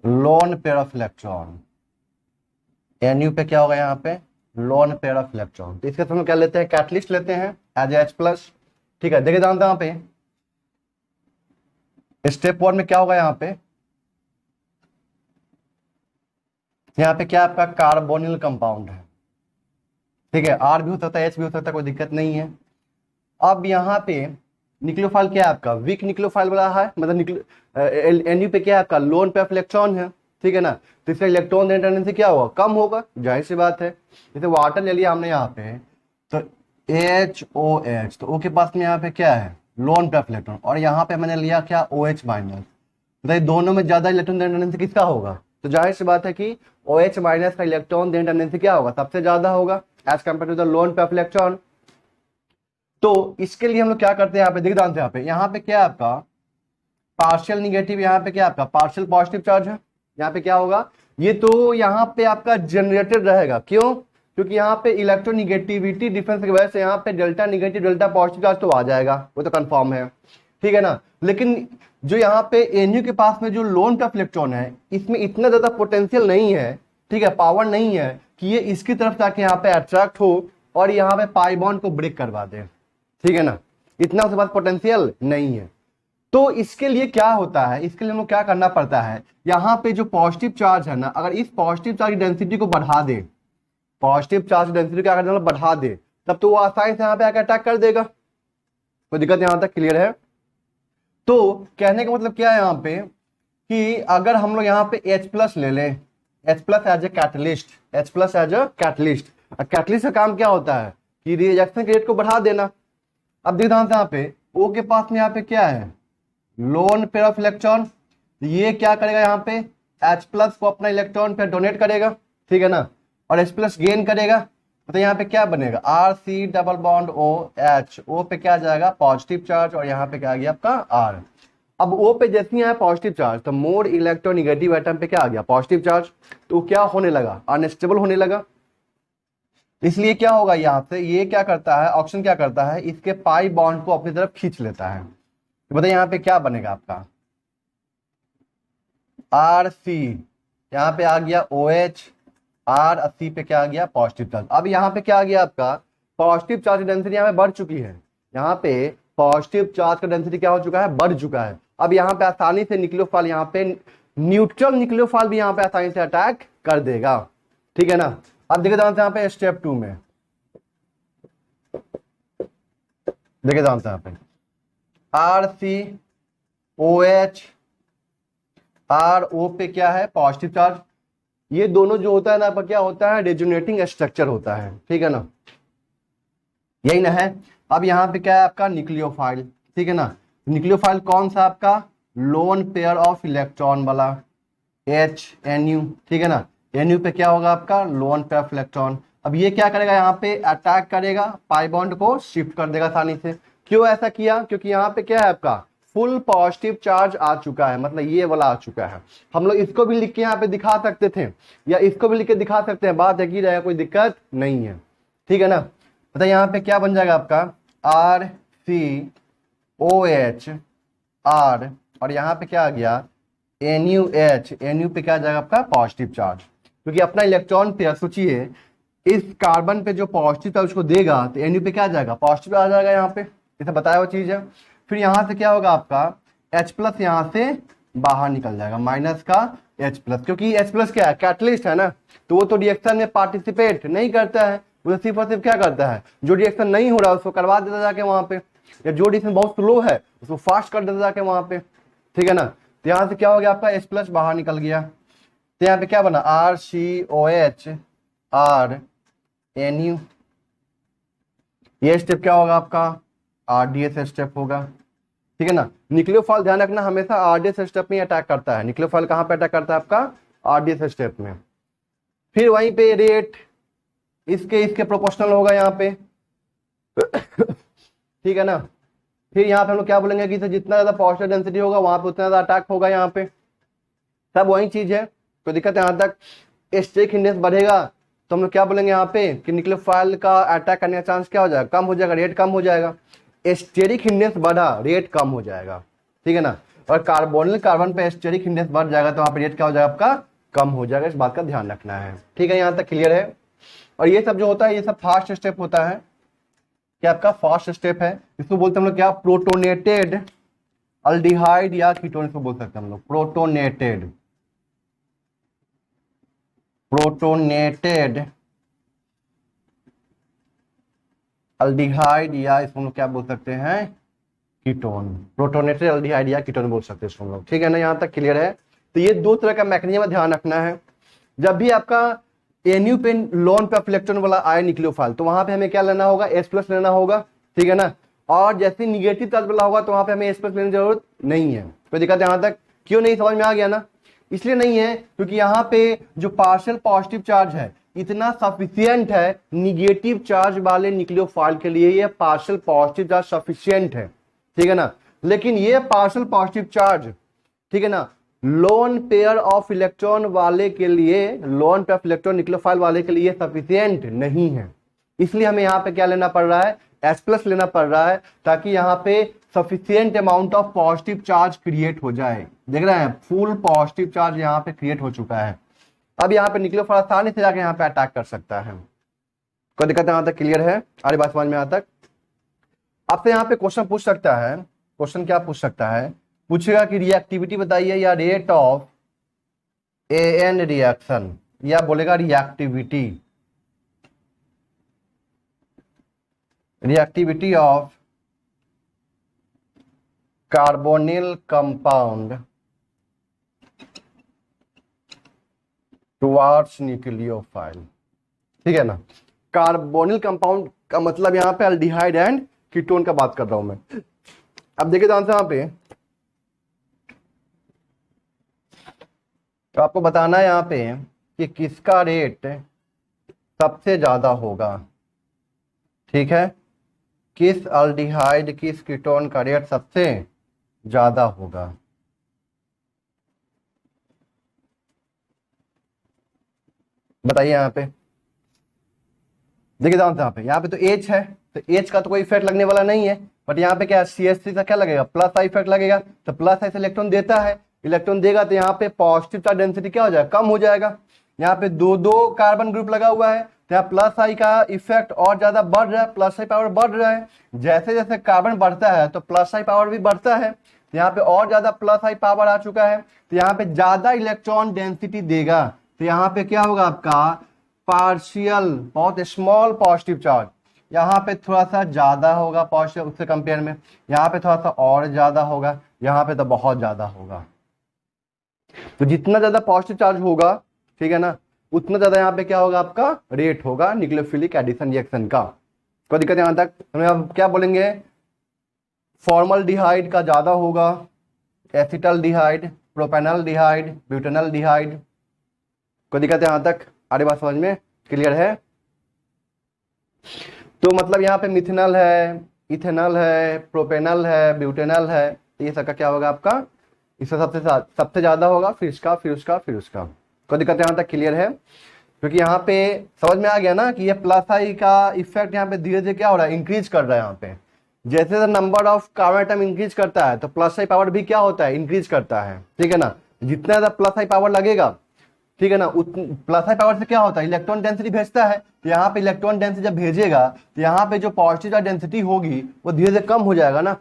loan pair of electron, NU पे क्या होगा यहाँ पे, लोन पेयर ऑफ इलेक्ट्रॉन, तो इसके हम क्या लेते हैं, कैटलिस्ट लेते हैं एज H प्लस, ठीक है। देखिए जानते हैं यहाँ पे स्टेप 1 में क्या होगा, यहाँ पे क्या आपका कार्बोनिल कंपाउंड है, ठीक है, R भी हो सकता है H भी हो सकता है, कोई दिक्कत नहीं है। अब यहाँ पे न्यूक्लियोफाइल क्या है आपका, वीक न्यूक्लियोफाइल वाला है, मतलब NU पे क्या है आपका, लोन पे ऑफ इलेक्ट्रॉन है, ठीक है ना, तो इसका इलेक्ट्रॉन देने टेंडेंसी क्या होगा, कम होगा, जाहिर सी बात है। जैसे वाटर ले लिया हमने यहाँ पे, तो HOH, तो O के पास में यहाँ पे क्या है, लोन पे ऑफ इलेक्ट्रॉन, और यहाँ पे मैंने लिया क्या, OH माइनस, तो दोनों में ज्यादा इलेक्ट्रॉन देने टेंडेंसी किसका होगा, तो जाहिर सी बात है कि OH माइनस का इलेक्ट्रॉन देने टेंडेंसी क्या होगा, सबसे ज्यादा होगा as compared to the lone pair of electron. तो इसके लिए हम लोग क्या करते हैं, यहाँ पे देख जानते हैं, यहाँ पे क्या है आपका पार्शियल निगेटिव, यहाँ पे क्या आपका पार्शियल पॉजिटिव चार्ज है, यहाँ पे क्या होगा, ये तो यहाँ पे आपका जनरेटेड रहेगा, क्यों, क्योंकि यहाँ पे इलेक्ट्रोनिगेटिविटी डिफरेंस की वजह से यहाँ पे delta negative delta positive charge तो आ जाएगा, वो तो कंफर्म है, ठीक है ना। लेकिन जो यहाँ पे NU के पास में जो लोन पे इलेक्ट्रॉन है, इसमें इतना ज्यादा पोटेंशियल नहीं है, ठीक है, पावर नहीं है कि ये इसकी तरफ जाके यहाँ पे अट्रैक्ट हो और यहाँ पे पाई बॉन्ड को ब्रेक करवा दे, ठीक है ना, इतना उसके पास पोटेंशियल नहीं है। तो इसके लिए क्या होता है, इसके लिए हम लोग क्या करना पड़ता है, यहाँ पे जो पॉजिटिव चार्ज है ना, अगर इस पॉजिटिव चार्ज डेंसिटी को बढ़ा दे, पॉजिटिव चार्ज डेंसिटी को अगर बढ़ा दे, तब तो वो आसानी से यहाँ पे आकर अटैक कर देगा, कोई दिक्कत यहां तक क्लियर है। तो कहने का मतलब क्या है यहाँ पे कि अगर हम लोग यहाँ पे H प्लस ले लें, H plus as a catalyst, H plus as a catalyst, catalyst का काम क्या होता है कि रिएक्शन के रेट को बढ़ा देना। अब देखो यहाँ पे O के पास में यहाँ पे क्या है, लोन पेयर ऑफ इलेक्ट्रॉन, ये क्या करेगा यहाँ पे H प्लस को अपना इलेक्ट्रॉन पे डोनेट करेगा, ठीक है ना, और H प्लस गेन करेगा, तो यहाँ पे क्या बनेगा, RC double bond OH, O पे क्या जाएगा पॉजिटिव चार्ज, और यहाँ पे क्या आ गया आपका R। अब O पे जैसे ही आया पॉजिटिव चार्ज, तो मोर इलेक्ट्रोनिगेटिव एटम पे क्या आ गया पॉजिटिव चार्ज, तो क्या होने लगा, अनस्टेबल होने लगा। इसलिए क्या होगा यहाँ से, ये क्या करता है, ऑक्सीजन क्या करता है, इसके पाई बॉन्ड को अपनी तरफ खींच लेता है, तो बताइए यहाँ पे क्या बनेगा आपका RC, यहाँ पे आ गया OH, R और C पे क्या आ गया पॉजिटिव चार्ज। अब यहाँ पे क्या आ गया आपका पॉजिटिव चार्ज डेंसिटी यहाँ पे बढ़ चुकी है, यहाँ पे पॉजिटिव चार्ज का डेंसिटी क्या हो चुका है, बढ़ चुका है। अब यहाँ पे आसानी से न्यूक्लियोफाइल, यहाँ पे न्यूट्रल न्यूक्लियोफाइल भी यहाँ पे आसानी से अटैक कर देगा, ठीक है ना। अब देखिए यहाँ पे स्टेप 2 में देखिए यहाँ पे RC OH RO पे क्या है पॉजिटिव चार्ज, ये दोनों जो होता है ना आपका क्या होता है, रेजोनेटिंग स्ट्रक्चर होता है, ठीक है ना, यही ना है। अब यहाँ पे क्या है आपका न्यूक्लियोफाइल, ठीक है ना, न्यूक्लियोफाइल कौन सा आपका, लोन पेयर ऑफ इलेक्ट्रॉन वाला NU, ठीक है ना, NU पे क्या होगा आपका लोन पेयर ऑफ इलेक्ट्रॉन। अब ये क्या करेगा, यहाँ पे अटैक करेगा, पाई बॉन्ड को शिफ्ट कर देगा आसानी से। क्यों ऐसा किया, क्योंकि यहाँ पे क्या है आपका फुल पॉजिटिव चार्ज आ चुका है, मतलब ये वाला आ चुका है। हम लोग इसको भी लिख के यहाँ पे दिखा सकते थे, या इसको भी लिख के दिखा सकते हैं, बात एक ही रहेगा, कोई दिक्कत नहीं है, ठीक है ना। मतलब यहाँ पे क्या बन जाएगा आपका RCOH R, और यहाँ पे क्या आ गया NuH, NU पे क्या आ जाएगा आपका पॉजिटिव चार्ज, क्योंकि अपना इलेक्ट्रॉन पेयर सोचिए इस कार्बन पे जो पॉजिटिव चार्ज उसको देगा तो NU पे क्या आ जाएगा पॉजिटिव आ जाएगा, यहाँ पे इसे बताया हुआ चीज है। फिर यहाँ से क्या होगा आपका H+ यहाँ से बाहर निकल जाएगा, माइनस का H+, क्योंकि H+ क्या है कैटलिस्ट है ना, तो वो तो रिएक्शन में पार्टिसिपेट नहीं करता है, वो सिर्फ और सिर्फ क्या करता है जो रिएक्शन नहीं हो रहा है उसको करवा देता जाके वहां पे, या जो रिएक्शन बहुत स्लो है उसको फास्ट कर देता जाके वहां पे, ठीक है ना। तो यहाँ से क्या हो गया आपका H+ बाहर निकल गया, तो यहाँ पे क्या बना RCOH R NU, ये स्टेप क्या होगा आपका RDS स्टेप होगा, ठीक है ना। न्यूक्लियोफाइल ध्यान रखना हमेशा RDS स्टेप में अटैक करता है, न्यूक्लियोफाइल कहाँ पे अटैक करता है आपका RDS स्टेप में। फिर वहीं पे रेट इसके प्रोपोर्शनल होगा यहाँ पे ठीक है ना। फिर यहाँ पे हम लोग क्या बोलेंगे कि जितना ज्यादा पॉजिटिव डेंसिटी होगा वहां पे उतना ज्यादा अटैक होगा, यहाँ पे सब वही चीज है, कोई दिक्कत है। यहाँ तक स्टेक इंडेक्स बढ़ेगा तो हम लोग क्या बोलेंगे यहाँ पे कि न्यूक्लियोफाइल का अटैक करने का चांस क्या हो जाएगा, कम हो जाएगा, रेट कम हो जाएगा। स्टेरिक इंडेक्स बढ़ा रेट कम हो जाएगा, ठीक है ना। और कार्बोनिल कार्बन पे स्टेरिक इंडेक्स बढ़ जाएगा तो वहां पे रेट क्या हो जाएगा आपका कम हो जाएगा, इस बात का ध्यान रखना है, ठीक है। यहाँ तक क्लियर है। और ये सब जो होता है ये सब फास्ट स्टेप होता है, क्या आपका फास्ट स्टेप है, इसको बोलते हैं हम लोग क्या प्रोटोनेटेड अल्डिहाइड या कीटोन, इसको बोल सकते हैं हम लोग प्रोटोनेटेड अल्डिहाइड, या इसको हम लोग क्या बोल सकते हैं कीटोन, प्रोटोनेटेड अल्डिहाइड या कीटोन बोल सकते हैं इसको हम लोग, ठीक है ना। यहाँ तक क्लियर है। तो ये दो तरह का मैकेनिज्म ध्यान रखना है। जब भी आपका NU पे लोन पे इलेक्ट्रॉन वाला आए न्यूक्लियोफाइल तो वहां पे हमें क्या लेना होगा H+ लेना होगा, ठीक है ना। और जैसे निगेटिव चार्ज वाला होगा तो वहां पे हमें H+ लेने की जरूरत नहीं है, कोई दिक्कत यहाँ तक क्यों नहीं समझ में आ गया ना, इसलिए नहीं है क्योंकि यहाँ पे जो पार्शियल पॉजिटिव चार्ज है इतना सफिशियंट है निगेटिव चार्ज वाले न्यूक्लियोफाइल के लिए, ये पार्शियल पॉजिटिव चार्ज सफिशियंट है, ठीक है ना। लेकिन ये पार्शियल पॉजिटिव चार्ज, ठीक है ना, लोन पेयर ऑफ इलेक्ट्रॉन वाले के लिए, loan pair of electron nucleophile वाले के लिए सफिशिएंट नहीं है, इसलिए हमें यहाँ पे क्या लेना पड़ रहा है H+ लेना पड़ रहा है, ताकि यहाँ पे sufficient amount of positive charge create हो जाए। देख रहे हैं फुल पॉजिटिव चार्ज यहाँ पे क्रिएट हो चुका है। अब यहाँ पे न्यूक्लियोफाइल आसानी से जाके यहाँ पे अटैक कर सकता है, कोई दिक्कत यहाँ तक क्लियर है, अरे बात समझ में यहाँ तक। आपसे यहाँ पे क्वेश्चन पूछ सकता है, क्वेश्चन क्या पूछ सकता है, पूछेगा कि रिएक्टिविटी बताइए या रेट ऑफ AN रिएक्शन, या बोलेगा reactivity of carbonyl compound towards nucleophile, ठीक है ना। कार्बोनिल कंपाउंड का मतलब यहाँ पे अल्डिहाइड एंड कीटोन का बात कर रहा हूं मैं। अब देखिए ध्यान से यहाँ पे, तो आपको बताना है यहाँ पे कि किसका रेट सबसे ज्यादा होगा, ठीक है, किस अल्डिहाइड किस कीटोन का रेट सबसे ज्यादा होगा। बताइए यहाँ पे, देखिए यहाँ पे तो H है, तो H का तो कोई इफेक्ट लगने वाला नहीं है, बट यहाँ पे क्या CH3 का क्या लगेगा प्लस आई इफेक्ट लगेगा, तो प्लस आई से इलेक्ट्रॉन देता है, इलेक्ट्रॉन देगा तो यहाँ पे पॉजिटिव चार्ज डेंसिटी क्या हो जाएगा कम हो जाएगा। यहाँ पे दो दो कार्बन ग्रुप लगा हुआ है तो यहाँ प्लस आई का इफेक्ट और ज्यादा बढ़ रहा है, प्लस आई पावर बढ़ रहा है, जैसे जैसे कार्बन बढ़ता है तो प्लस आई पावर भी बढ़ता है, यहाँ पे और ज्यादा प्लस आई पावर आ चुका है, तो यहाँ पे ज्यादा इलेक्ट्रॉन डेंसिटी देगा, तो यहाँ पे क्या होगा आपका पार्शियल बहुत स्मॉल पॉजिटिव चार्ज, यहाँ पे थोड़ा सा ज्यादा होगा पॉजिटिव उससे कंपेयर में, यहाँ पे थोड़ा सा और ज्यादा होगा, यहाँ पे तो बहुत ज्यादा होगा। तो जितना ज्यादा पॉजिटिव चार्ज होगा, ठीक है ना, उतना ज्यादा यहाँ पे क्या होगा आपका रेट होगा न्यूक्लियोफिलिक एडिशन रिएक्शन का। कोई दिक्कत यहाँ तक, हमें अब क्या बोलेंगे फॉर्मल्डिहाइड का ज्यादा होगा, एसिटल्डिहाइड, प्रोपेनल्डिहाइड, ब्यूटेनल्डिहाइड। कोई दिक्कत यहाँ तक, आगे बात समझ में क्लियर है। तो मतलब यहाँ पे मिथेनॉल है, इथेनॉल है, प्रोपेनॉल है, ब्यूटेनॉल है, तो ये सबका क्या होगा आपका, इसका सबसे ज्यादा होगा, फिर इसका, फिर उसका, फिर उसका। कोई दिक्कत यहाँ तक क्लियर है? क्योंकि यहाँ पे समझ में आ गया ना कि ये प्लस आई का इफेक्ट यहाँ पे धीरे धीरे क्या हो रहा है, इंक्रीज कर रहा है। यहाँ पे जैसे number of carbon atom increase करता है तो प्लस आई पावर भी क्या होता है, इंक्रीज करता है। ठीक है ना, जितना ज्यादा प्लस आई पावर लगेगा, ठीक है ना, प्लस आई पावर से क्या होता है, इलेक्ट्रॉन डेंसिटी भेजता है। तो यहाँ पे इलेक्ट्रॉन डेंसिटी जब भेजेगा तो यहाँ पे जो पॉजिटिव डेंसिटी होगी वो धीरे धीरे कम हो जाएगा ना,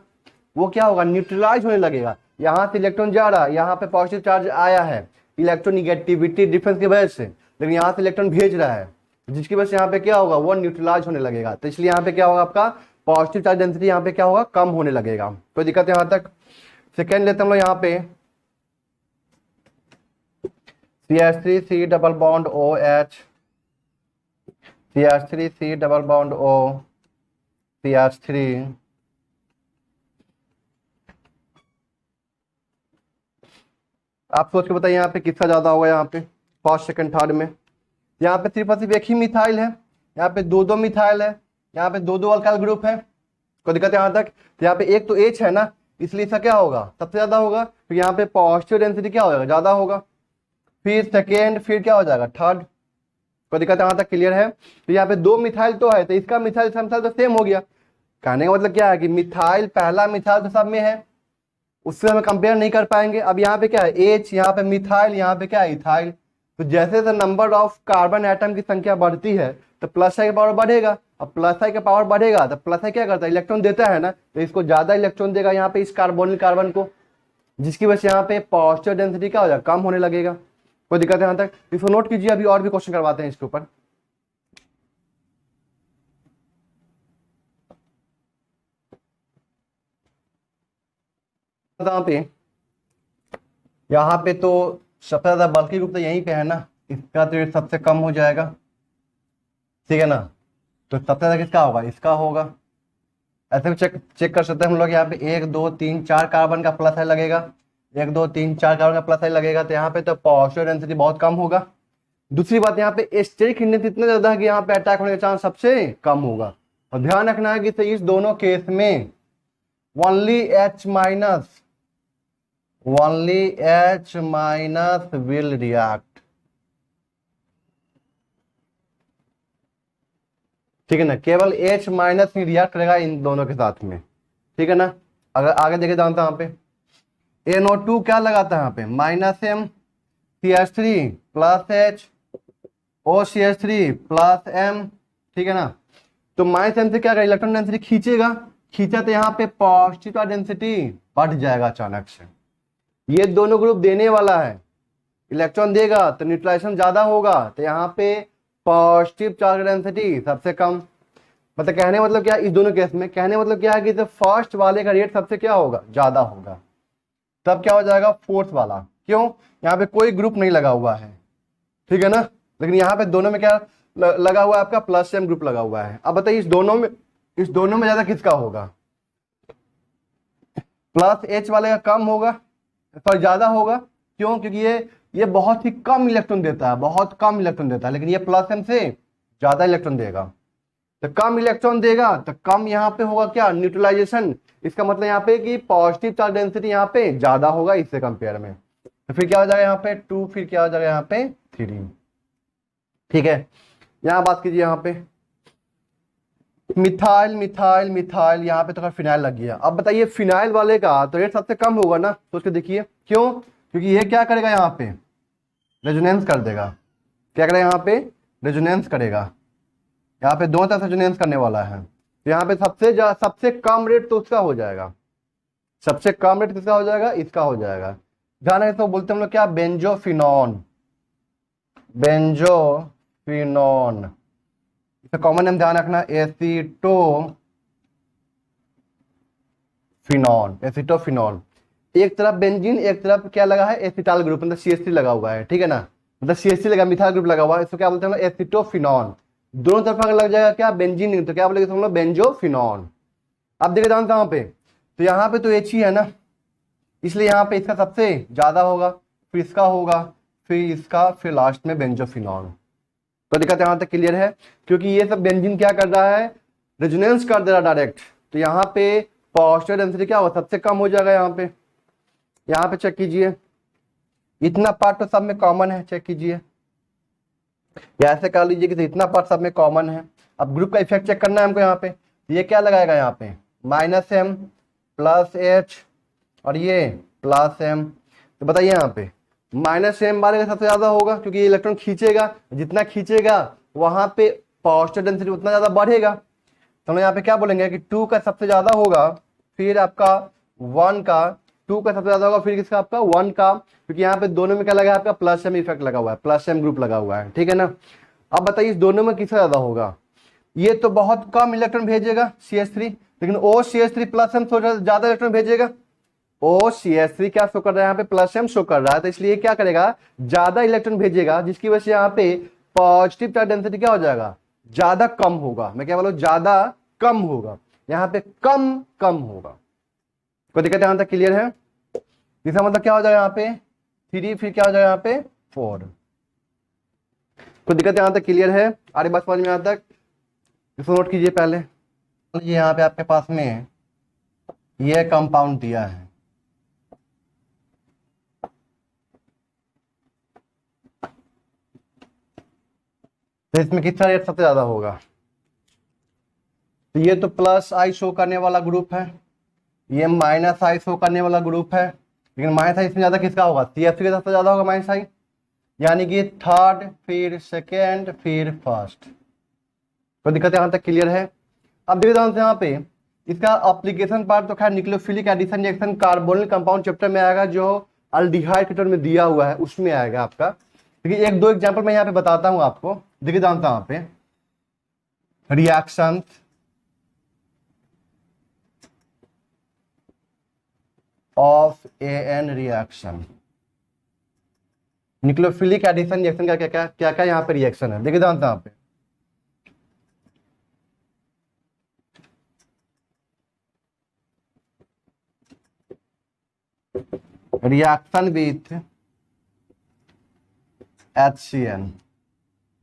वो क्या होगा, न्यूट्रलाइज होने लगेगा। यहाँ से इलेक्ट्रॉन जा रहा है, यहाँ पे पॉजिटिव चार्ज आया है इलेक्ट्रोनिगेटिविटी डिफरेंस की वजह से, लेकिन यहाँ से इलेक्ट्रॉन भेज रहा है, जिसकी वजह से यहाँ पे क्या होगा, वो न्यूट्रलाइज होने लगेगा। तो इसलिए यहाँ पे क्या होगा, आपका पॉजिटिव चार्ज डेंसिटी यहाँ पे क्या होगा, कम होने लगेगा। कोई दिक्कत है यहाँ तक? सेकेंड लेते हम लोग यहाँ पे CH3 C double bond OH, CH3 C double bond O, CH3, आप सोच के बताइए यहाँ पे किसका ज्यादा होगा, यहाँ पे फर्स्ट सेकंड थर्ड में। यहाँ पे सिर्फ और सिर्फ एक ही मिथाइल है, यहाँ पे दो दो मिथाइल है, यहाँ पे दो दो अल्काइल ग्रुप है। कोई दिक्कत है यहाँ तक? तो यहाँ पे एक तो H है ना, इसलिए इसका क्या होगा, सबसे ज्यादा होगा, तो यहाँ पे पॉजिटिव डेंसिटी क्या होगा, ज्यादा होगा, फिर सेकेंड, फिर क्या हो जाएगा, थर्ड। कोई दिक्कत यहाँ तक क्लियर है? तो यहाँ पे दो मिथाइल तो है, तो इसका मिथाइल तो सेम हो गया। कहने का मतलब क्या है कि मिथाइल, पहला मिथाइल तो सब में है, उससे हम कंपेयर नहीं कर पाएंगे। अब यहाँ पे क्या है, H, यहाँ पे मिथाइल, यहाँ पे क्या है, इथाइल। तो जैसे जैसे नंबर ऑफ कार्बन एटम की संख्या बढ़ती है तो प्लस आई का पावर बढ़ेगा। अब प्लस आई का पावर बढ़ेगा तो प्लस आई क्या करता है, इलेक्ट्रॉन देता है ना, तो इसको ज्यादा इलेक्ट्रॉन देगा यहाँ पे इस कार्बोनिल कार्बन को, जिसकी वजह से यहाँ पे पॉजिटिव डेंसिटी क्या हो जाएगा, कम होने लगेगा। कोई दिक्कत है यहाँ तक? इसको नोट कीजिए, अभी और भी क्वेश्चन करवाते हैं इसके ऊपर। यहाँ पे तो सबसे ज्यादा बल्कि ग्रुप तो यहीं पे है ना, इसका तो रेट सबसे कम हो जाएगा। ठीक है ना, तो सबसे ज्यादा किसका होगा, इसका होगा। ऐसे भी चेक कर सकते हैं हम लोग, यहाँ पे 1 2 3 4 कार्बन का प्लस आई लगेगा, 1 2 3 4 कार्बन का प्लस आई लगेगा, तो यहाँ पे तो पॉजिटिव डेंसिटी बहुत कम होगा। दूसरी बात, यहाँ पे एस्टेरिक हिंडेंस इतना ज्यादा है कि यहाँ पे अटैक होने का चांस सबसे कम होगा। और ध्यान रखना है कि तो इस दोनों केस में only H minus will react. ठीक है ना, केवल H माइनस ही रिएक्ट करेगा इन दोनों के साथ में। ठीक है ना, अगर आगे देखे जानता यहाँ पे NO2 क्या लगाता है यहाँ पे, -M CH3 plus H OCH3 plus M। ठीक है ना, तो -M से क्या करेगा, इलेक्ट्रॉन डेंसिटी खींचा तो यहाँ पे पॉजिटिव डेंसिटी बढ़ जाएगा अचानक से। ये दोनों ग्रुप देने वाला है, इलेक्ट्रॉन देगा तो न्यूट्रलाइजेशन ज्यादा होगा, तो यहाँ पे पॉजिटिव चार्ज डेंसिटी सबसे कम। मतलब कहने मतलब क्या, इस दोनों केस में कहने मतलब क्या है कि तो फर्स्ट वाले का रेट सबसे क्या होगा, ज्यादा होगा। तब क्या हो जाएगा, फोर्थ वाला। क्यों, यहाँ पे कोई ग्रुप नहीं लगा हुआ है। ठीक है ना, लेकिन यहाँ पे दोनों में क्या लगा हुआ है, आपका प्लस एम ग्रुप लगा हुआ है। अब बताइए इस दोनों में ज्यादा किसका होगा, प्लस H वाले का कम होगा पर ज्यादा होगा। क्यों, क्योंकि ये बहुत ही कम इलेक्ट्रॉन देता है, बहुत कम इलेक्ट्रॉन देता है, लेकिन ये प्लस एम से ज्यादा इलेक्ट्रॉन देगा। तो कम इलेक्ट्रॉन देगा तो कम यहाँ पे होगा क्या, न्यूट्रलाइजेशन। इसका मतलब यहाँ पे कि पॉजिटिव चार्ज डेंसिटी यहाँ पे ज्यादा होगा इससे कंपेयर में। तो फिर क्या हो जाएगा यहाँ पे 2, फिर क्या हो जाएगा यहाँ पे 3। ठीक है, यहाँ बात कीजिए, यहाँ पे मिथाइल मिथाइल मिथाइल, यहाँ पे तो फिनाइल लग गया। अब बताइए फिनाइल वाले का तो रेट सबसे कम होगा ना, सोच के देखिए। क्यों, क्योंकि ये क्या करेगा, यहाँ पे रेजोनेंस कर देगा। क्या करेगा, यहाँ पे रेजोनेंस करेगा, यहाँ पे दोनों तरफ रेजोनेंस करने वाला है। तो यहाँ पे सबसे कम रेट तो उसका हो जाएगा, सबसे कम रेट किसका हो जाएगा, इसका हो जाएगा। ध्यान रखें, तो बोलते हम लोग क्या, बेंजोफिनॉन। इसका कॉमन नेम ध्यान रखना, एसिटोफिनॉन। एक तरफ बेंजीन, एक तरफ क्या लगा है, एसिटाल ग्रुप, मतलब CH3 लगा हुआ है। ठीक है ना, मतलब CH3 लगा, मिथाइल ग्रुप लगा हुआ है, इसको क्या बोलते हैं, एसिटोफिनॉन। दोनों तरफ अगर लग जाएगा क्या, बेंजीन, तो क्या बोलेंगे हम लोग, बेंजोफिनॉन। अब देखिए जानते कहाँ पे, तो यहाँ पे तो H ही है ना, इसलिए यहाँ पे इसका सबसे ज्यादा होगा, फिर इसका होगा, फिर इसका, फिर लास्ट में बेंजोफिनॉन। तो दिक्कत यहाँ तक क्लियर है, क्योंकि ये सब बेंजीन क्या कर रहा है, रेजोनेंस कर दे रहा डायरेक्ट, तो यहाँ पे पॉजिटिव डेंसिटी क्या होगा, सबसे कम हो जाएगा। यहाँ पे चेक कीजिए, इतना पार्ट तो सब में कॉमन है, चेक कीजिए, या ऐसे कर लीजिए कि इतना पार्ट सब में कॉमन है। अब ग्रुप का इफेक्ट चेक करना है हमको। यहाँ पे ये क्या लगाएगा, यहाँ पे -m प्लस h और ये +m। तो बताइए यहाँ पे -m वाले का सबसे ज्यादा होगा, क्योंकि ये इलेक्ट्रॉन खींचेगा, जितना खींचेगा वहां पे पॉजिटिव डेंसिटी उतना ज्यादा बढ़ेगा। तो हम यहाँ पे क्या बोलेंगे कि 2 का सबसे ज्यादा होगा, फिर आपका 1 का, 2 का सबसे ज्यादा होगा, फिर किसका, आपका 1 का, क्योंकि यहाँ पे दोनों में क्या लगा है, आपका +m इफेक्ट लगा हुआ है, +m ग्रुप लगा हुआ है, ठीक है ना। अब बताइए इस दोनों में किसका ज्यादा होगा। ये तो बहुत कम इलेक्ट्रॉन भेजेगा CH3, लेकिन OCH3 +m ज्यादा इलेक्ट्रॉन भेजेगा। OCH3 क्या शो कर रहा है, यहाँ पे +m शो कर रहा है, तो इसलिए क्या करेगा, ज्यादा इलेक्ट्रॉन भेजेगा, जिसकी वजह से यहाँ पे पॉजिटिव चार्ज डेंसिटी क्या हो जाएगा, ज्यादा कम होगा। मैं क्या बोलूं, ज्यादा कम होगा, यहाँ पे कम कम होगा। कोई दिक्कत यहां तक क्लियर है। इसका मतलब क्या हो जाएगा, यहाँ पे 3, फिर क्या हो जाएगा यहाँ पे 4। कोई दिक्कत यहां तक क्लियर है, अरे बस समझ में यहाँ तक, इसको नोट कीजिए पहले। ये यहाँ पे आपके पास में ये कंपाउंड दिया है, तो इसमें किसका रेट सबसे ज्यादा होगा, तो ये तो +I शो करने वाला ग्रुप है, ये -I शो करने वाला ग्रुप है, लेकिन -I इसमें ज्यादा किसका होगा, CH3 का सबसे ज्यादा होगा -I, यानी कि 3rd, फिर 2nd, फिर 1st। कोई दिक्कत यहां तक क्लियर है। अब देखिए ध्यान से यहाँ पे इसका एप्लीकेशन पार्ट तो खैर nucleophilic addition reaction carbonyl compound chapter में आएगा, जो अल्डिहाइड के टर्म में दिया हुआ है उसमें आएगा आपका। देखिए 1-2 एग्जाम्पल मैं यहाँ पे बताता हूँ आपको। देखिए ध्यान से यहाँ पे reaction of AN reaction, nucleophilic addition reaction का क्या क्या यहाँ पे रिएक्शन है। देखिए ध्यान से यहाँ पे reaction with HCN,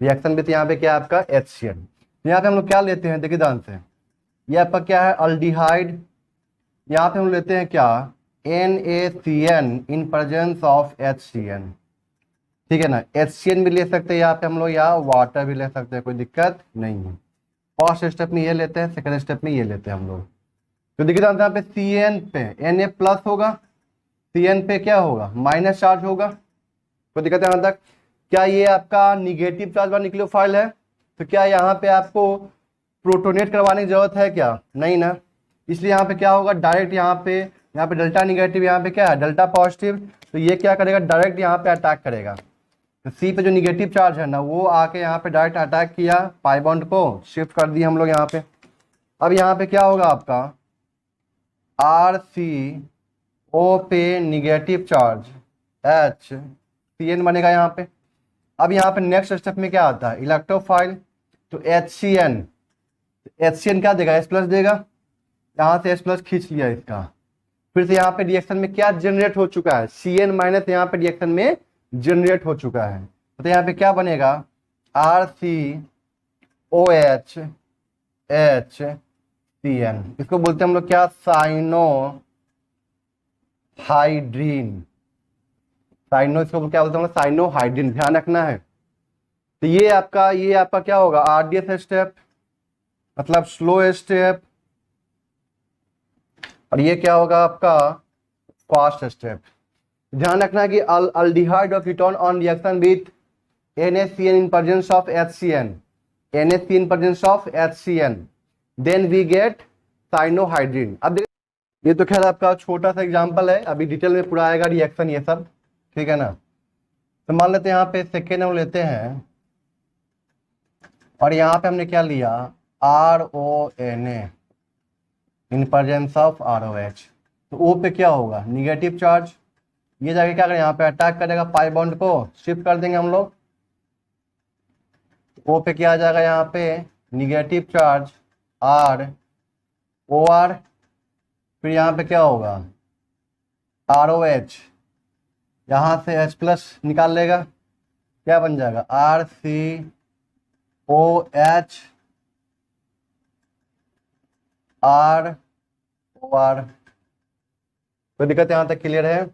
reaction with यहाँ पे क्या है आपका HCN। यहाँ पे हम लोग क्या लेते हैं, देखिए ध्यान से, ये आपका क्या है अल्डिहाइड, यहाँ पे हम लेते हैं क्या NaCN in presence of HCN, ठीक है ना। HCN भी ले सकते हैं यहाँ पे हम लोग, या वाटर भी ले सकते हैं, कोई दिक्कत नहीं है। फर्स्ट स्टेप में ये लेते हैं, सेकंड स्टेप में ये लेते हैं हम लोग। तो देखिए ध्यान से यहाँ पे CN पे Na+ होगा, CN पे क्या होगा, माइनस चार्ज होगा। कोई दिक्कत है यहाँ तक। क्या ये आपका निगेटिव चार्ज वाला न्यूक्लियोफाइल है, तो क्या यहाँ पे आपको प्रोटोनेट करवाने की जरूरत है क्या, नहीं ना। इसलिए यहाँ पे क्या होगा, डायरेक्ट यहाँ पे डेल्टा निगेटिव, यहाँ पे क्या है डेल्टा पॉजिटिव, तो ये क्या करेगा, डायरेक्ट यहाँ पे अटैक करेगा। तो सी पे जो निगेटिव चार्ज है ना, वो आके यहाँ पे डायरेक्ट अटैक किया, पाई बॉन्ड को शिफ्ट कर दिया हम लोग यहाँ पे। अब यहाँ पे क्या होगा आपका RCO पे निगेटिव चार्ज HCN बनेगा यहाँ पे। अब यहाँ पे नेक्स्ट स्टेप में क्या आता है, इलेक्ट्रोफाइल, तो HCN क्या देगा, H+ देगा, यहाँ से H+ खींच लिया इसका। फिर से यहाँ पे रिएक्शन में क्या जनरेट हो चुका है, CN- यहाँ पे रिएक्शन में जनरेट हो चुका है। तो यहाँ पे क्या बनेगा, RCOH HCN, इसको बोलते हैं हम लोग क्या, साइनोहाइड्रीन। इसको क्या बोलते हैं हम लोग, साइनोहाइड्रीन, ध्यान रखना है। तो ये आपका क्या होगा, RDS स्टेप, मतलब स्लो स्टेप, और ये क्या होगा आपका फास्ट स्टेप। ध्यान रखना है कि अल्डिहाइड और ketone on reaction with NaCN in presence of HCN, NaCN in presence of HCN, then we get cyanohydrin. अब ये तो खैर आपका छोटा सा एग्जांपल है, अभी डिटेल में पूरा आएगा रिएक्शन ये सब, ठीक है ना। तो मान लेते हैं यहाँ पे सेकेंड हम लेते हैं, और यहाँ पे हमने क्या लिया, RONA in presence of ROH। तो O पे क्या होगा, निगेटिव चार्ज, ये जाके क्या करेगा, यहाँ पे अटैक करेगा, पाई बॉन्ड को शिफ्ट कर देंगे हम लोग। O पे क्या आ जाएगा, यहाँ पे निगेटिव चार्ज ROR, फिर यहाँ पे क्या होगा ROH, यहाँ से H+ निकाल लेगा, क्या बन जाएगा RCOH आर ओ आर। कोई दिक्कत यहाँ तक क्लियर है?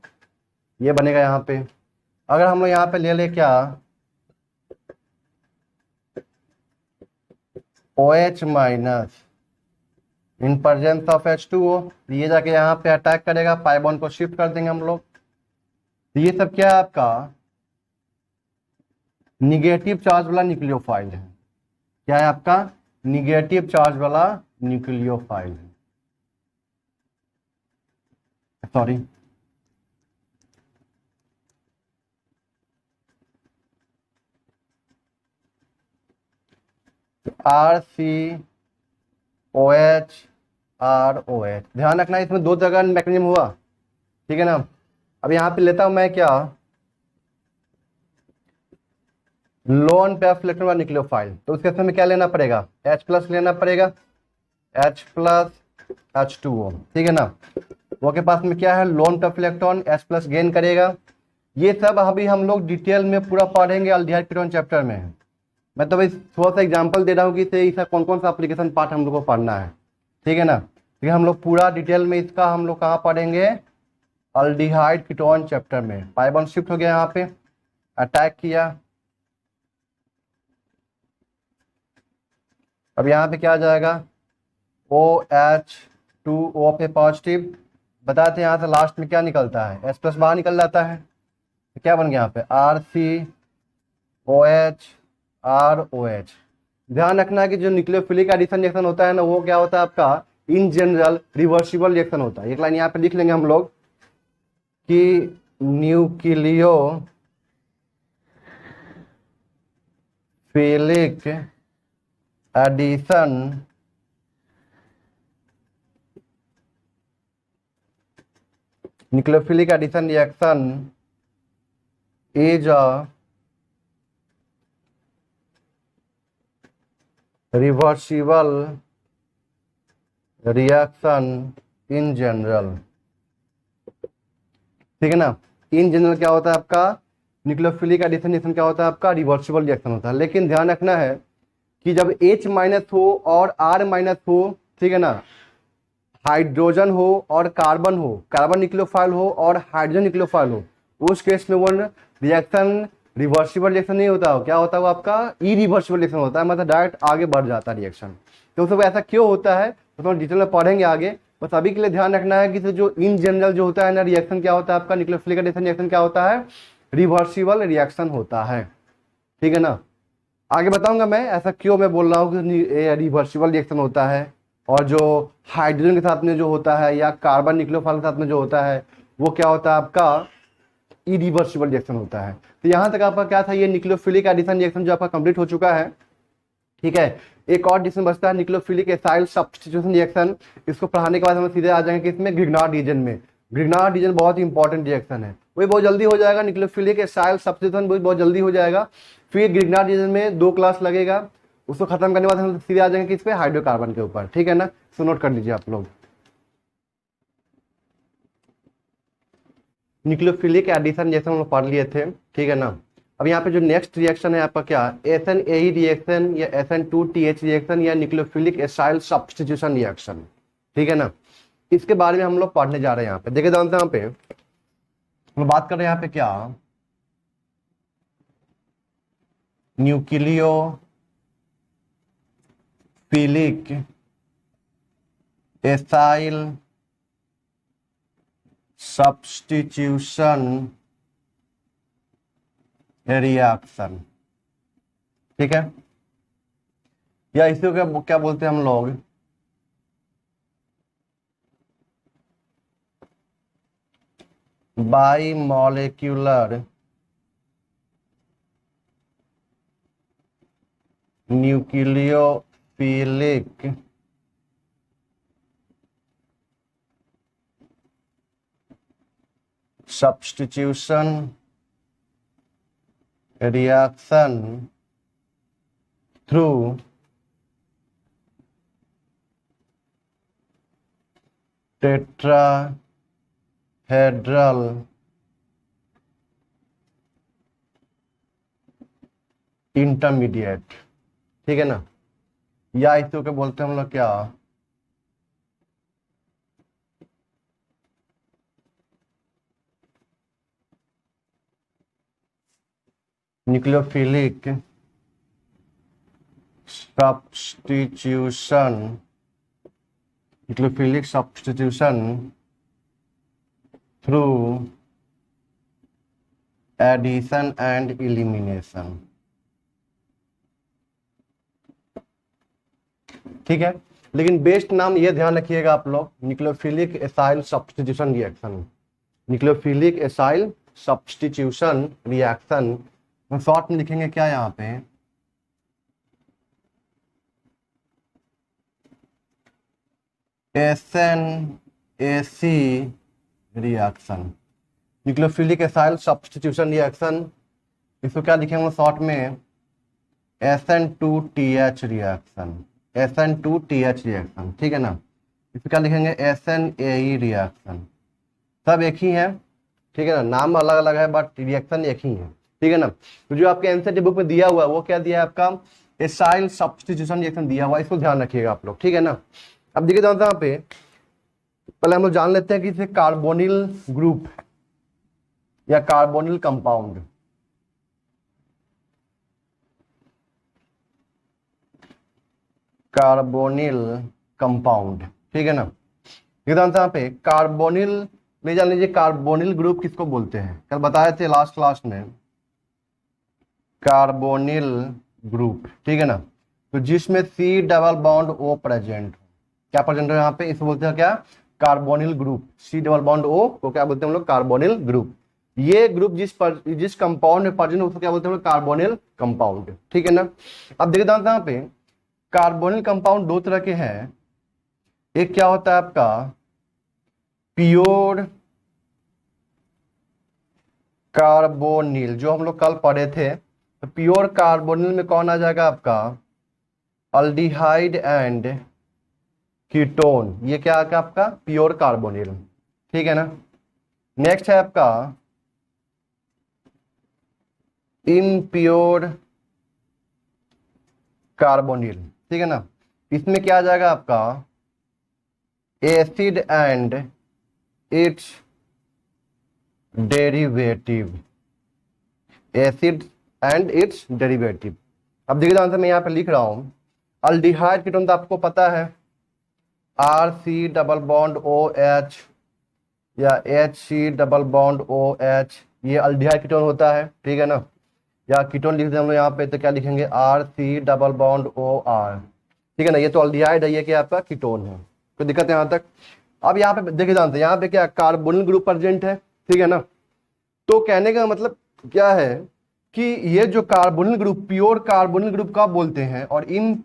ये बनेगा यहाँ पे। अगर हम लोग यहाँ पे ले ले क्या, O H minus in presence of H2O, ये जाके यहाँ पे अटैक करेगा, पाई बॉन्ड को शिफ्ट कर देंगे हम लोग। तो ये सब क्या है आपका निगेटिव चार्ज वाला न्यूक्लियोफाइल है। क्या है आपका निगेटिव चार्ज वाला न्यूक्लियोफाइल है, sorry. R C O H R O H, ध्यान रखना इसमें दो जगह मैकेनिज्म हुआ, ठीक है ना। अब यहाँ पे लेता हूं मैं क्या, लोन पे इलेक्ट्रॉन वाला न्यूक्लियोफाइल, तो उसके समय क्या लेना पड़ेगा, H प्लस लेना पड़ेगा, H प्लस H2O, ठीक है ना। वो के पास में क्या है लोन पे इलेक्ट्रॉन, H प्लस गेन करेगा। ये सब अभी हम लोग डिटेल में पूरा पढ़ेंगे अल्डिहाइड कीटोन चैप्टर में। मैं तो भाई थोड़ा सा एग्जांपल दे रहा हूँ कि इसका कौन कौन सा एप्लीकेशन पार्ट हम लोग को पढ़ना है, ठीक है ना। तो हम लोग पूरा डिटेल में इसका हम लोग कहाँ पढ़ेंगे, अल्डिहाइड कीटोन चैप्टर में। पाई बॉन्ड शिफ्ट हो गया यहाँ पे, अटैक किया। अब यहाँ पे क्या आ जाएगा, OH2O पे पॉजिटिव, बताते हैं यहाँ से लास्ट में क्या निकलता है, H प्लस बाहर निकल जाता है, तो क्या बन गया यहाँ पे RCOH ROH। ध्यान रखना है कि जो न्यूक्लियोफिलिक एडिशन रिएक्शन होता है ना, वो क्या होता है आपका इन जनरल रिवर्सिबल रिएक्शन होता है। एक लाइन यहाँ पे लिख लेंगे हम लोग कि nucleophilic addition nucleophilic addition reaction is a reversible reaction in general, ठीक है ना। इन जनरल क्या होता है आपका न्यूक्लियोफिलिक एडिशन रिएक्शन क्या होता है आपका रिवर्सिबल रिएक्शन होता है। लेकिन ध्यान रखना है कि जब H माइनस हो और R माइनस हो, ठीक है ना, हाइड्रोजन हो और कार्बन हो, कार्बन न्यूक्लियोफाइल हो और हाइड्रोजन न्यूक्लियोफाइल हो, उस केस में वो रिएक्शन रिवर्सिबल रिएक्शन नहीं होता हो, क्या होता है वो आपका इरिवर्सिबल रिएक्शन होता है, मतलब डायरेक्ट आगे बढ़ जाता है रिएक्शन। तो सब ऐसा क्यों होता है तो हम डिटेल में पढ़ेंगे आगे। बस अभी के लिए ध्यान रखना है कि जो इन जनरल जो होता है ना रिएक्शन क्या होता है आपका न्यूक्लियोफिलिक एडिशन रिएक्शन क्या होता है रिवर्सिबल रिएक्शन होता है, ठीक है ना। आगे बताऊंगा मैं ऐसा क्यों मैं बोल रहा हूँ कि रिवर्सिबल रिएक्शन होता है, और जो हाइड्रोजन के साथ में जो होता है या कार्बन न्यूक्लियोफाइल के साथ में जो होता है वो क्या होता है आपका इरिवर्सिबल रिएक्शन होता है। तो यहाँ तक आपका क्या था, ये न्यूक्लियोफिलिक एडिशन रिएक्शन जो आपका कंप्लीट हो चुका है, ठीक है। एक और डिवीजन बचता है न्यूक्लियोफिलिक एसाइल सब्स्टिट्यूशन रिएक्शन। इसको पढ़ाने के बाद हम सीधे आ जाएंगे किसमें, ग्रिग्नार्ड रीजन में। ग्रिग्नार्ड रीजन बहुत ही इंपॉर्टेंट रिएक्शन है, वही बहुत जल्दी हो जाएगा। न्यूक्लियोफिलिक एसाइल सब्स्टिट्यूशन बहुत जल्दी हो जाएगा। फिर ग्रिग्नार्ड रीजन में 2 क्लास लगेगा, उसको खत्म करने के बाद हम सीधे आ जाएंगे किस पे, हाइड्रोकार्बन के ऊपर, ठीक है ना। सो नोट कर लीजिए आप लोग। न्यूक्लियोफिलिक एडिशन जैसे हम लोग पढ़ लिए थे, ठीक है ना। अब यहाँ पे जो नेक्स्ट रिएक्शन है आपका क्या, SN-AE रिएक्शन या SN2TH रिएक्शन या न्यूक्लियोफिलिक एसाइल सब्स्टिट्यूशन रिएक्शन, ठीक है ना। इसके बारे में हम लोग पढ़ने जा रहे हैं। यहाँ पे देखिए जानते हैं, यहाँ पे हम बात कर रहे हैं यहाँ पे क्या, न्यूक्लियोफिलिक एसाइल सब्स्टिट्यूशन रिएक्शन, ठीक है। या इसी को क्या बोलते हैं हम लोग by molecular nucleophilic substitution reaction through tetrahedral intermediate, ठीक है ना। या इसको क्या बोलते हैं हम लोग क्या nucleophilic substitution, nucleophilic substitution through addition and elimination. ठीक है, लेकिन बेस्ट नाम ये ध्यान रखिएगा आप लोग, nucleophilic acyl substitution reaction, nucleophilic acyl substitution reaction. Short में लिखेंगे क्या यहाँ पे, SNAC reaction, nucleophilic acyl substitution reaction. इसको क्या लिखेंगे शॉर्ट में, SN2TH रिएक्शन, SN2TH रिएक्शन। ठीक है ना, इसको क्या लिखेंगे, SNAE रिएक्शन। सब एक ही है, ठीक है ना, नाम अलग अलग है बट रिएक्शन एक ही है। ठीक है ना, तो जो आपके एनसीईआरटी बुक में दिया हुआ है वो क्या दिया है आपका, एसाइल सब्स्टिट्यूशन रिएक्शन दिया हुआ है, इसको ध्यान रखिएगा आप लोग। ठीक है ना, अब देखिए यहाँ पे पहले हम लोग जान लेते हैं कि इसे कार्बोनिल ग्रुप या कार्बोनिल कंपाउंड, कार्बोनिल कंपाउंड। ठीक है ना, यहाँ पे कार्बोनिल ले जान लीजिए, कार्बोनिल ग्रुप किसको बोलते हैं, कल बताए थे लास्ट क्लास में, कार्बोनिल ग्रुप। ठीक है ना, तो जिसमें C double bond O present, क्या प्रेजेंट है यहाँ पे, इसको बोलते हैं क्या, carbonyl group. C double bond O को क्या बोलते हैं हम लोग, कार्बोनिल ग्रुप। ये ग्रुप जिस कंपाउंड में प्रेजेंट है उसको क्या बोलते हैं, कार्बोनिल कंपाउंड। ठीक है ना, अब देखिए यहाँ पे कार्बोनिल कंपाउंड दो तरह के हैं, एक क्या होता है आपका प्योर कार्बोनिल, जो हम लोग कल पढ़े थे। तो प्योर कार्बोनिल में कौन आ जाएगा आपका, अल्डिहाइड एंड कीटोन, ये क्या है आपका प्योर कार्बोनिल। ठीक है ना, नेक्स्ट है आपका इम्प्योर कार्बोनिल। ठीक है ना, इसमें क्या आ जाएगा आपका acid and it's derivative, acid and it's derivative. अब देखिए आंसर मैं यहाँ पे लिख रहा हूं, अल्डिहाइड कीटोन तो आपको पता है, RC डबल बॉन्ड OH या HC डबल बॉन्ड OH, ये अल्डिहाइड कीटोन होता है। ठीक है ना, या कीटोन लिखते हैं हम लोग यहाँ पे तो क्या लिखेंगे, RC डबल बॉन्ड OR। ठीक है ना, ये तो अल्डिहाइड है, ये क्या आपका कीटोन है, कोई दिक्कत है यहाँ तक। अब यहाँ पे देखिए जानते हैं, यहाँ पे क्या कार्बोनिल ग्रुप प्रेजेंट है। ठीक है ना, तो कहने का मतलब क्या है कि ये जो carbonyl group, pure carbonyl group कब बोलते हैं और इन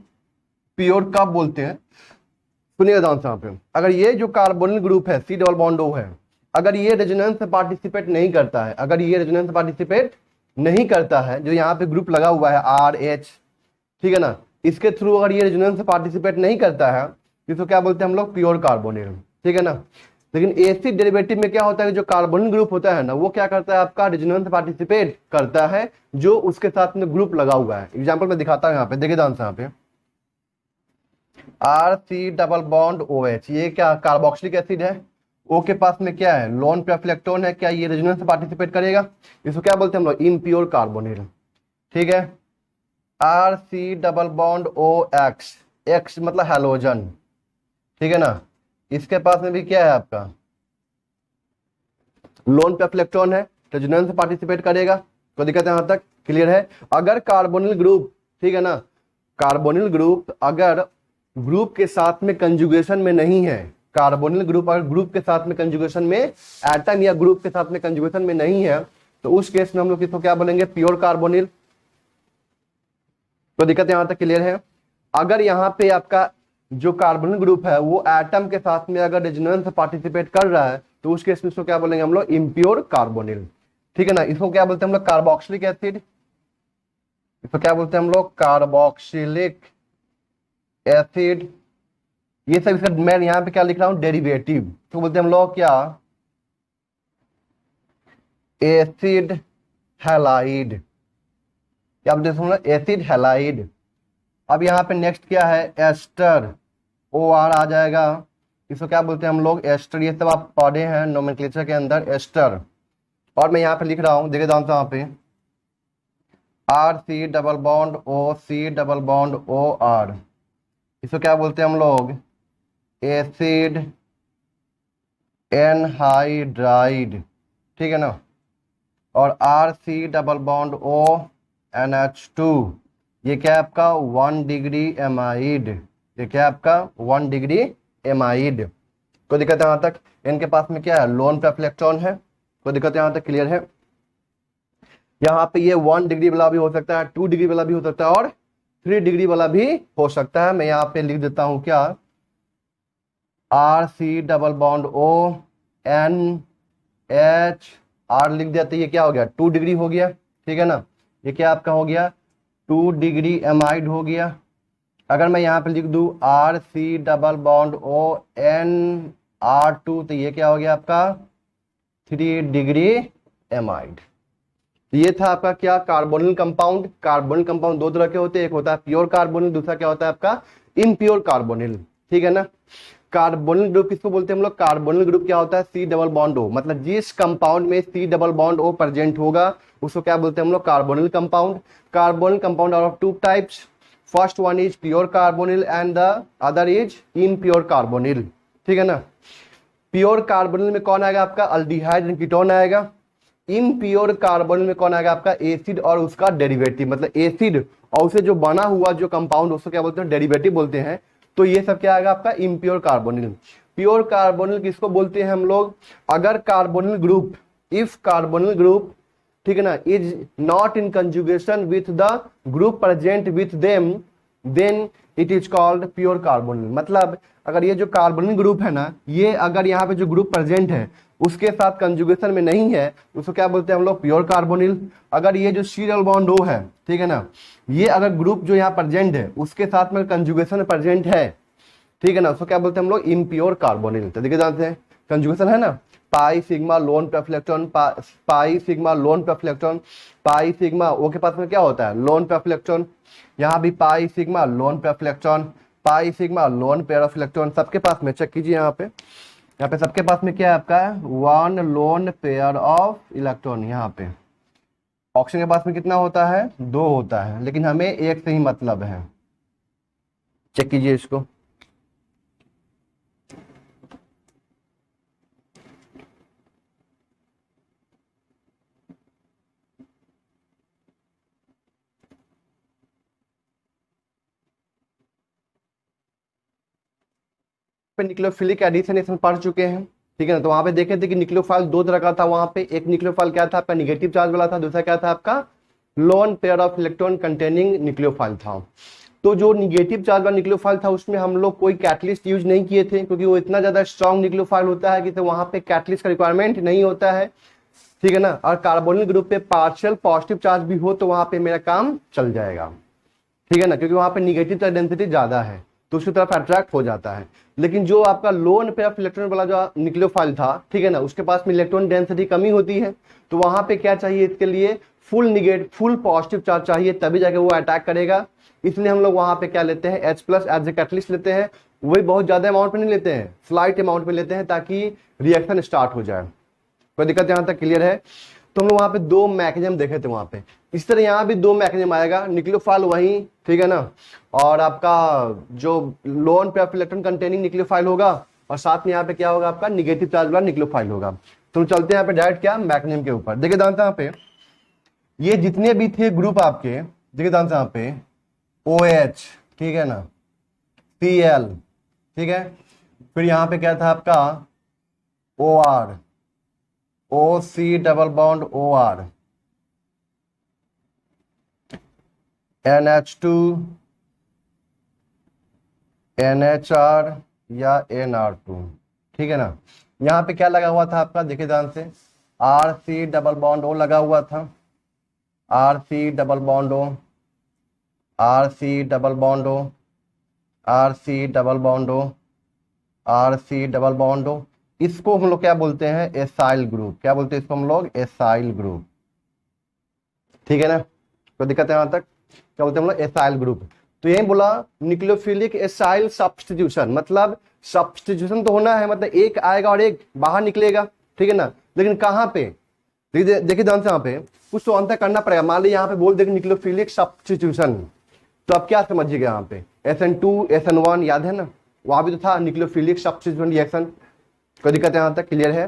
प्योर कब बोलते हैं, सुनिएगा ध्यान से यहाँ पे। अगर ये जो कार्बोनिल ग्रुप है C डबल बॉन्ड O है, अगर ये रेजोनेंस में पार्टिसिपेट नहीं करता है, अगर ये रेजोनेंस में पार्टिसिपेट नहीं करता है, जो यहाँ पे ग्रुप लगा हुआ है RH, ठीक है ना, इसके थ्रू अगर ये रेजोनेंस में पार्टिसिपेट नहीं करता है, इसको क्या बोलते हैं हम लोग, प्योर कार्बोनिल। ठीक है ना, लेकिन एसिड डेरिवेटिव में क्या होता है, जो कार्बोनिल ग्रुप होता है ना, वो क्या करता है आपका, रेजोनेंस में पार्टिसिपेट करता है जो उसके साथ में ग्रुप लगा हुआ है। एग्जाम्पल में दिखाता हूँ यहाँ पे, देखिए ध्यान से यहाँ पे, RC डबल बॉन्ड OH, ये क्या कार्बोक्सिलिक एसिड है, O के पास में क्या है, लोन पे इलेक्ट्रॉन है, क्या ये रेजोनेंस में पार्टिसिपेट करेगा, इसको क्या बोलते हैं हम लोग, इम्प्योर कार्बोनिल। ठीक है, RC double bond OX, X मतलब हैलोजन। ठीक है ना, इसके पास में भी क्या है आपका, लोन पे इलेक्ट्रॉन है, रेजोनेंस में पार्टिसिपेट करेगा, कोई दिक्कत है यहाँ तक, क्लियर है। अगर कार्बोनिल ग्रुप, ठीक है ना, कार्बोनिल ग्रुप अगर ग्रुप के साथ में कंजुगेशन में नहीं है, कार्बोनिल ग्रुप अगर ग्रुप के साथ में कंजुगेशन में, एटम या ग्रुप के साथ में कंजुगेशन में नहीं है, तो उस केस में हम लोग इसको क्या बोलेंगे, प्योर कार्बोनिल। तो दिक्कत यहां तक क्लियर है। अगर यहाँ पे आपका जो कार्बोनिल ग्रुप है वो एटम के साथ में अगर रेजोनेंस पार्टिसिपेट कर रहा है, तो उस केस में इसको क्या बोलेंगे हम लोग, इम्प्योर कार्बोनिल। ठीक है ना, इसको क्या बोलते हैं हम लोग, कार्बोक्सिलिक एसिड, इसको क्या बोलते हैं हम लोग, कार्बोक्सिलिक एसिड। ये सब इसका मैं यहाँ पे क्या लिख रहा हूं, डेरिवेटिव, तो बोलते हैं हम लोग क्या, एसिड हैलाइड, क्या बोलते हैं हम लोग, एसिड हैलाइड। अब यहाँ पे नेक्स्ट क्या है, एस्टर, OR आ जाएगा, इसको क्या बोलते हैं हम लोग, एस्टर। ये सब आप पढ़े हैं नोमेनक्लेचर के अंदर, एस्टर। और मैं यहाँ पे लिख रहा हूँ, देखिए ध्यान से यहाँ पे, R C double bond O, C double bond O R, इसको क्या बोलते हैं हम लोग, एसिड एनहाइड्राइड, ठीक है ना। और R C double bond O NH2, ये क्या है आपका 1 डिग्री एमाइड, ये क्या है आपका 1 डिग्री एमाइड। कोई दिक्कत है यहाँ तक? इनके पास में क्या है, लोन पे इलेक्ट्रॉन है। कोई दिक्कत है यहाँ तक? क्लियर है? यहाँ पे ये 1 डिग्री वाला भी हो सकता है, 2 डिग्री वाला भी हो सकता है और 3 डिग्री वाला भी हो सकता है। मैं यहाँ पे लिख देता हूँ क्या, R C double bond O NH R लिख दिया, तो ये क्या हो गया 2 डिग्री हो गया, ठीक है ना। ये क्या आपका हो गया 2 डिग्री एमाइड हो गया। अगर मैं यहाँ पे लिख दूं R C double bond O NR2, तो ये क्या हो गया आपका 3 डिग्री एमाइड। ये था आपका क्या, कार्बोनिल कंपाउंड। कार्बोनिल कंपाउंड दो तरह के होते हैं, एक होता है प्योर कार्बोनिल, दूसरा क्या होता है आपका इम्प्योर कार्बोनिल, ठीक है ना। कार्बोनिल ग्रुप किसको बोलते हैं हम लोग, कार्बोनिल ग्रुप क्या होता है सी डबल बॉन्ड ओ, मतलब जिस कंपाउंड में C double bond O present होगा उसको क्या बोलते हैं हम लोग, carbonyl compound. Carbonyl compound are of 2 types, first one is pure carbonyl and the other is impure carbonyl, ठीक है ना। प्योर कार्बोनिल में कौन आएगा आपका, अल्डिहाइड एंड कीटोन आएगा। इम्प्योर कार्बोनिल में कौन आएगा आपका, एसिड और उसका डेरिवेटिव, मतलब एसिड और उसे जो बना हुआ जो कंपाउंड उसको क्या बोलते हैं, डेरिवेटिव बोलते हैं। तो ये सब क्या आएगा आपका इम्प्योर कार्बोनिल। प्योर कार्बोनिल किसको बोलते हैं हम लोग, अगर carbonyl group, if carbonyl group, ठीक है ना, is not in conjugation with the group present with them, then it is called pure carbonyl. मतलब अगर ये जो कार्बोनिल ग्रुप है ना, ये अगर यहाँ पे जो ग्रुप प्रेजेंट है उसके साथ कंजुगेशन में नहीं है, उसको क्या बोलते हैं हम लोग, प्योर कार्बोनिल। अगर ये जो सी डबल बॉन्ड ओ है, ठीक है ना, ये अगर ग्रुप जो यहाँ प्रेजेंट है उसके साथ में कंजुगेशन प्रेजेंट है, ठीक है ना, उसको क्या बोलते हैं हम लोग, इम्प्योर कार्बोनिल। तो देखिए जानते हैं कंजुगेशन है ना, पाई सिग्मा लोन पे इलेक्ट्रॉन, पाई सिग्मा लोन पे इलेक्ट्रॉन, पाई सिग्मा ओ के पास में क्या होता है, लोन पे इलेक्ट्रॉन। यहाँ भी पाई सिग्मा लोन पे electron, pi sigma loan pair of electron, सबके पास में चेक कीजिए यहाँ पे सबके पास में क्या है आपका 1 लोन पेयर ऑफ इलेक्ट्रॉन। यहाँ पे ऑक्सीजन के पास में कितना होता है, 2 होता है, लेकिन हमें एक से ही मतलब है। चेक कीजिए इसको, न्यूक्लियोफिलिक एडिशन इसमें पढ़ चुके हैं, ठीक है ना। तो वहां पे देखे थे कि न्यूक्लियोफाइल 2 तरह का था। वहां पे एक न्यूक्लियोफाइल क्या था आपका, निगेटिव चार्ज वाला था, दूसरा क्या था आपका loan pair of electron containing nucleophile था। तो जो निगेटिव चार्ज वाला न्यूक्लियोफाइल था उसमें हम लोग कोई कैटलिस्ट यूज नहीं किए थे, क्योंकि वो इतना ज्यादा स्ट्रॉन्ग न्यूक्लियोफाइल होता है कि तो वहां पे कैटलिस्ट का रिक्वायरमेंट नहीं होता है, ठीक है ना। और कार्बोनिल ग्रुप पे पार्शियल पॉजिटिव चार्ज भी हो तो वहां पे मेरा काम चल जाएगा, ठीक है ना, क्योंकि वहां पे निगेटिव चार्ज डेंसिटी ज्यादा है तो उसकी तरफ अट्रैक्ट हो जाता है। लेकिन जो आपका लोन पेयर ऑफ इलेक्ट्रॉन वाला जो न्यूक्लियोफाइल था, ठीक है ना, उसके पास में इलेक्ट्रॉन डेंसिटी कमी होती है, तो वहां पे क्या चाहिए, इसके लिए फुल पॉजिटिव चार्ज चाहिए, तभी जाके वो अटैक करेगा। इसलिए हम लोग वहां पे क्या लेते हैं, H+ एज ए कैटलिस्ट लेते हैं। वही बहुत ज्यादा अमाउंट में नहीं लेते हैं, स्लाइट अमाउंट में लेते हैं ताकि रिएक्शन स्टार्ट हो जाए। कोई दिक्कत यहां तक क्लियर है? तो हम लोग वहां पे 2 मैकेनिज्म देखे थे वहां पे। इस तरह यहाँ भी 2 मैकेनिज्म आएगा, न्यूक्लियोफाइल वही, ठीक है ना, और आपका जो लोन पे इलेक्ट्रॉन कंटेनिंग न्यूक्लियोफाइल होगा, और साथ में यहाँ पे क्या होगा आपका निगेटिव चार्ज वाला न्यूक्लियोफाइल होगा। तो चलते हैं यहाँ पे डायरेक्ट क्या मैकेनिज्म के ऊपर। देखिए जानते हैं यहाँ पे ये जितने भी थे ग्रुप आपके, देखिए जानते हैं यहाँ पे OH, ठीक है ना, Cl, ठीक है, फिर यहाँ पे क्या था आपका OR, OC double bond OR, NH2, NHR या NR2, ठीक है ना। यहाँ पे क्या लगा हुआ था आपका, देखिए ध्यान से, RC डबल बॉन्ड O लगा हुआ था, RC double bond O, RC double bond O, RC double bond O, RC double bond O। इसको हम लोग क्या बोलते हैं, एसाइल ग्रुप। क्या बोलते हैं इसको हम लोग, एसाइल ग्रुप, ठीक है ना। कोई दिक्कत है यहाँ तक? क्या बोलते हैं हम लोग, एसाइल ग्रुप। तो यही बोला न्यूक्लियोफिलिक एसाइल सब्स्टिट्यूशन, मतलब सब्स्टिट्यूशन तो होना है, मतलब एक आएगा और एक बाहर निकलेगा, ठीक है ना। लेकिन कहाँ पे, देखिए ध्यान से, यहाँ पे कुछ तो अंतर करना पड़ेगा। मान लीजिए यहाँ पे बोल देंगे न्यूक्लियोफिलिक सब्स्टिट्यूशन, तो आप क्या समझिएगा यहाँ पे SN2 SN1 याद है ना, वहां भी तो था न्यूक्लियोफिलिक सब्स्टिट्यूशन रिएक्शन। कोई दिक्कत यहाँ तक क्लियर है?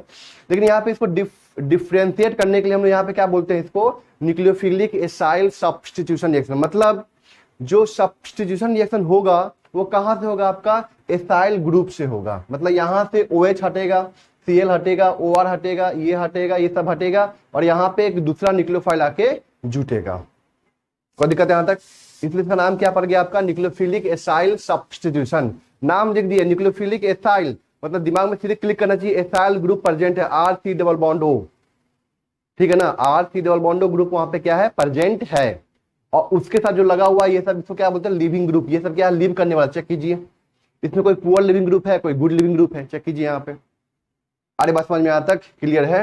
लेकिन यहाँ पे इसको डिफ्रेंशिएट करने के लिए हम लोग यहाँ पे क्या बोलते हैं, इसको न्यूक्लियोफिलिक एसाइल सब्स्टिट्यूशन रिएक्शन। मतलब जो सब्स्टिट्यूशन रिएक्शन होगा वो कहाँ से होगा, आपका एसाइल ग्रुप से होगा। मतलब यहाँ से OH हटेगा, Cl हटेगा, OR हटेगा, ये हटेगा, ये सब हटेगा, और यहाँ पे एक दूसरा न्यूक्लियोफाइल आके जुटेगा। कोई दिक्कत है यहाँ तक? इसलिए इसका नाम क्या पड़ गया आपका, न्यूक्लियोफिलिक एसाइल सब्स्टिट्यूशन। नाम लिख दिए न्यूक्लियोफिलिक एसाइल, मतलब दिमाग में सीधे क्लिक करना चाहिए, एसाइल ग्रुप प्रेजेंट है, RC डबल बॉन्ड O, ठीक है ना, RC double bond O group वहां पे क्या है, प्रेजेंट है। और उसके साथ जो लगा हुआ है ये सब, इसको क्या बोलते हैं, लिविंग ग्रुप। ये सब क्या है, लिव करने वाला। चेक कीजिए इसमें कोई पुअर लिविंग ग्रुप है, कोई गुड लिविंग ग्रुप है, चेक कीजिए यहाँ पे। अरे बस समझ में यहाँ तक क्लियर है?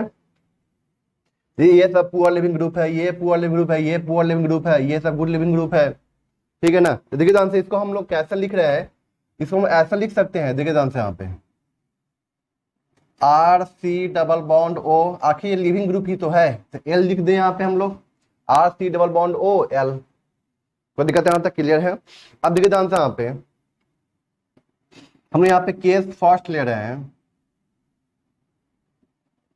ये सब पुअर लिविंग ग्रुप है, ये पुअर लिविंग ग्रुप है, ये पुअर लिविंग ग्रुप है, ये सब गुड लिविंग ग्रुप है, ठीक है ना। तो देखिए ध्यान से, इसको हम लोग कैसे लिख रहे हैं, इसको हम ऐसा लिख सकते हैं, देखिए ध्यान से यहाँ पे RC डबल बॉन्ड O, आखिर ये लिविंग ग्रुप ही तो है, तो L लिख दें यहाँ पे हम लोग, RC double bond O L। कोई दिक्कत है यहाँ तक क्लियर है? अब देखिए ध्यान से, यहाँ पे हम यहाँ पे केस फर्स्ट ले रहे हैं।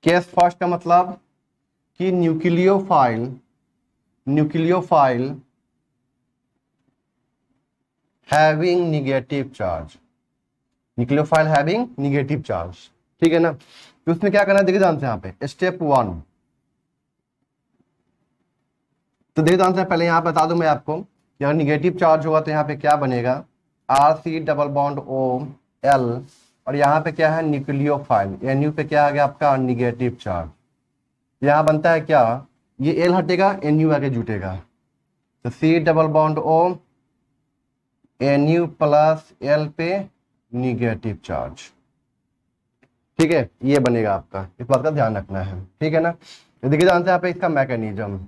केस फर्स्ट का मतलब कि nucleophile having negative charge, nucleophile having negative charge, ठीक है ना। तो उसमें क्या करना है, देखिए ध्यान से यहाँ पे स्टेप 1। तो देखिए ध्यान से, पहले यहाँ बता दूं मैं आपको कि अगर निगेटिव चार्ज होगा तो यहाँ पे क्या बनेगा, RC double bond O L, और यहाँ पे क्या है, न्यूक्लियोफाइल NU पे क्या आ गया आपका, निगेटिव चार्ज। यहाँ बनता है क्या, ये L हटेगा, NU आके जुटेगा, तो C double bond O NU plus L पे निगेटिव चार्ज, ठीक है, ये बनेगा आपका। इस बात का ध्यान रखना है, ठीक है ना। देखिए ध्यान से यहाँ पे इसका मैकेनिज्म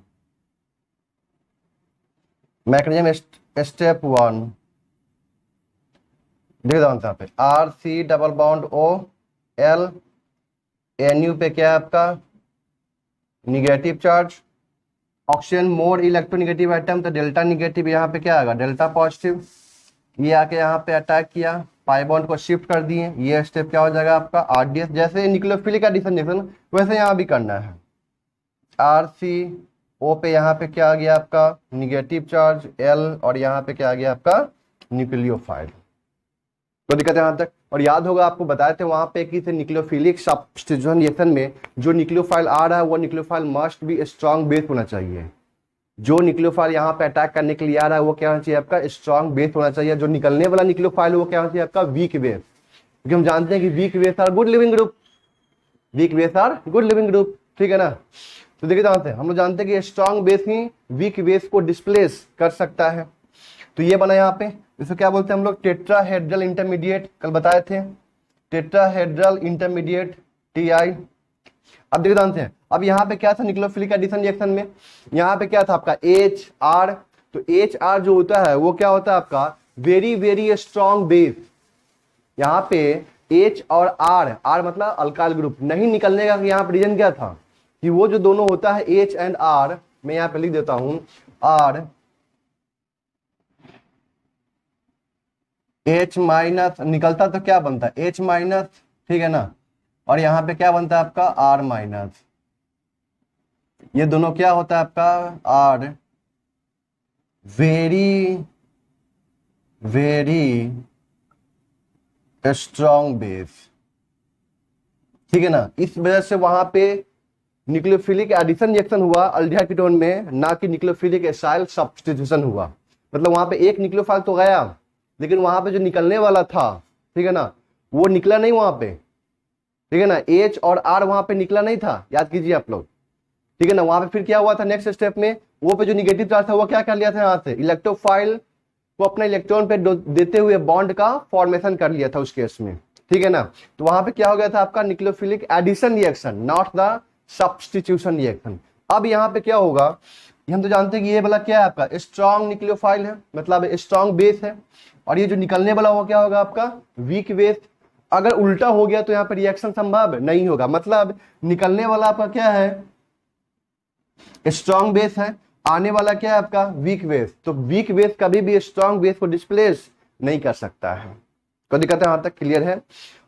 स्टेप 1, देखिए ध्यान से यहाँ पे RC double bond O L, NU पे क्या है आपका, negative charge, oxygen more electronegative atom, तो डेल्टा निगेटिव, यहाँ पे क्या आएगा, डेल्टा पॉजिटिव। ये आके यहाँ पे अटैक किया, पाई बॉन्ड को शिफ्ट कर दिए, ये स्टेप क्या हो जाएगा आपका RDS। जैसे न्यूक्लियोफिलिक एडिशन रिएक्शन वैसे यहाँ भी करना है। RCO पे यहाँ पे क्या आ गया आपका, निगेटिव चार्ज L, और यहाँ पे क्या आ गया आपका, न्यूक्लियोफाइल। तो दिक्कत है यहाँ तक? और याद होगा आपको बताए थे वहां पे कि न्यूक्लियोफिलिक सब्स्टिट्यूशन रिएक्शन में जो न्यूक्लियोफाइल आ रहा है वो न्यूक्लियोफाइल मस्ट भी स्ट्रॉन्ग बेस होना चाहिए। जो न्यूक्लियोफाइल यहाँ पे अटैक करने के लिए आ रहा है वो क्या होना चाहिए आपका, स्ट्रॉन्ग बेस होना चाहिए। जो निकलने वाला न्यूक्लियोफाइल है वो क्या होना चाहिए आपका, वीक बेस। क्योंकि हम जानते हैं कि weak base are good leaving group, weak base are good leaving group, ठीक है ना। तो देखिए जानते हैं, हम लोग जानते हैं कि स्ट्रॉन्ग बेस ही वीक बेस को डिस्प्लेस कर सकता है। तो ये बना यहाँ पे, इसको क्या बोलते हैं हम लोग, टेट्राहेड्रल इंटरमीडिएट, कल बताए थे टेट्राहेड्रल इंटरमीडिएट TI। अब देखिए जानते हैं, अब यहाँ पे क्या था न्यूक्लियोफिलिक एडिशन रिएक्शन में, यहाँ पे क्या था आपका HR। तो HR जो होता है वो क्या होता है आपका, वेरी वेरी स्ट्रॉन्ग बेस। यहाँ पे H और R मतलब अल्काइल ग्रुप नहीं निकलने का यहाँ पे रीजन क्या था कि वो जो दोनों होता है H एंड R, मैं यहाँ पे लिख देता हूं R H माइनस, निकलता तो क्या बनता है H माइनस, ठीक है ना, और यहाँ पे क्या बनता है आपका R माइनस। ये दोनों क्या होता है आपका, R very very strong base, ठीक है ना। इस वजह से वहां पे न्यूक्लियोफिलिक एडिशन रिएक्शन हुआ अल्डिहाइड कीटोन में, ना कि न्यूक्लियोफिलिक एसाइल सब्स्टिट्यूशन हुआ। मतलब वहां पे एक न्यूक्लियोफाइल तो गया, लेकिन वहां पे जो निकलने वाला था, ठीक है ना, वो निकला नहीं वहां पे, ठीक है ना। H और R वहां पे निकला नहीं था, याद कीजिए आप लोग, ठीक है ना। वहां पे फिर क्या हुआ था नेक्स्ट स्टेप में, वो पे जो निगेटिव चार्ज था वो क्या कर लिया था, यहाँ से इलेक्ट्रोफाइल को अपने इलेक्ट्रॉन पे देते हुए बॉन्ड का फॉर्मेशन कर लिया था उस केस में, ठीक है ना। तो वहां पे क्या हो गया था आपका nucleophilic addition reaction, not the substitution reaction. अब यहाँ पे क्या होगा, हम तो जानते हैं कि ये वाला क्या है आपका स्ट्रॉन्ग न्यूक्लियोफाइल है, मतलब स्ट्रॉन्ग बेस है, और ये जो निकलने वाला वो क्या होगा आपका वीक बेस। अगर उल्टा हो गया तो यहाँ पर रिएक्शन संभव नहीं होगा। मतलब निकलने वाला आपका क्या है स्ट्रॉन्ग बेस है, आने वाला क्या है आपका वीक बेस, तो वीक बेस कभी भी स्ट्रॉन्ग बेस को डिस्प्लेस नहीं कर सकता है। कोई दिक्कत है, यहां तक क्लियर है।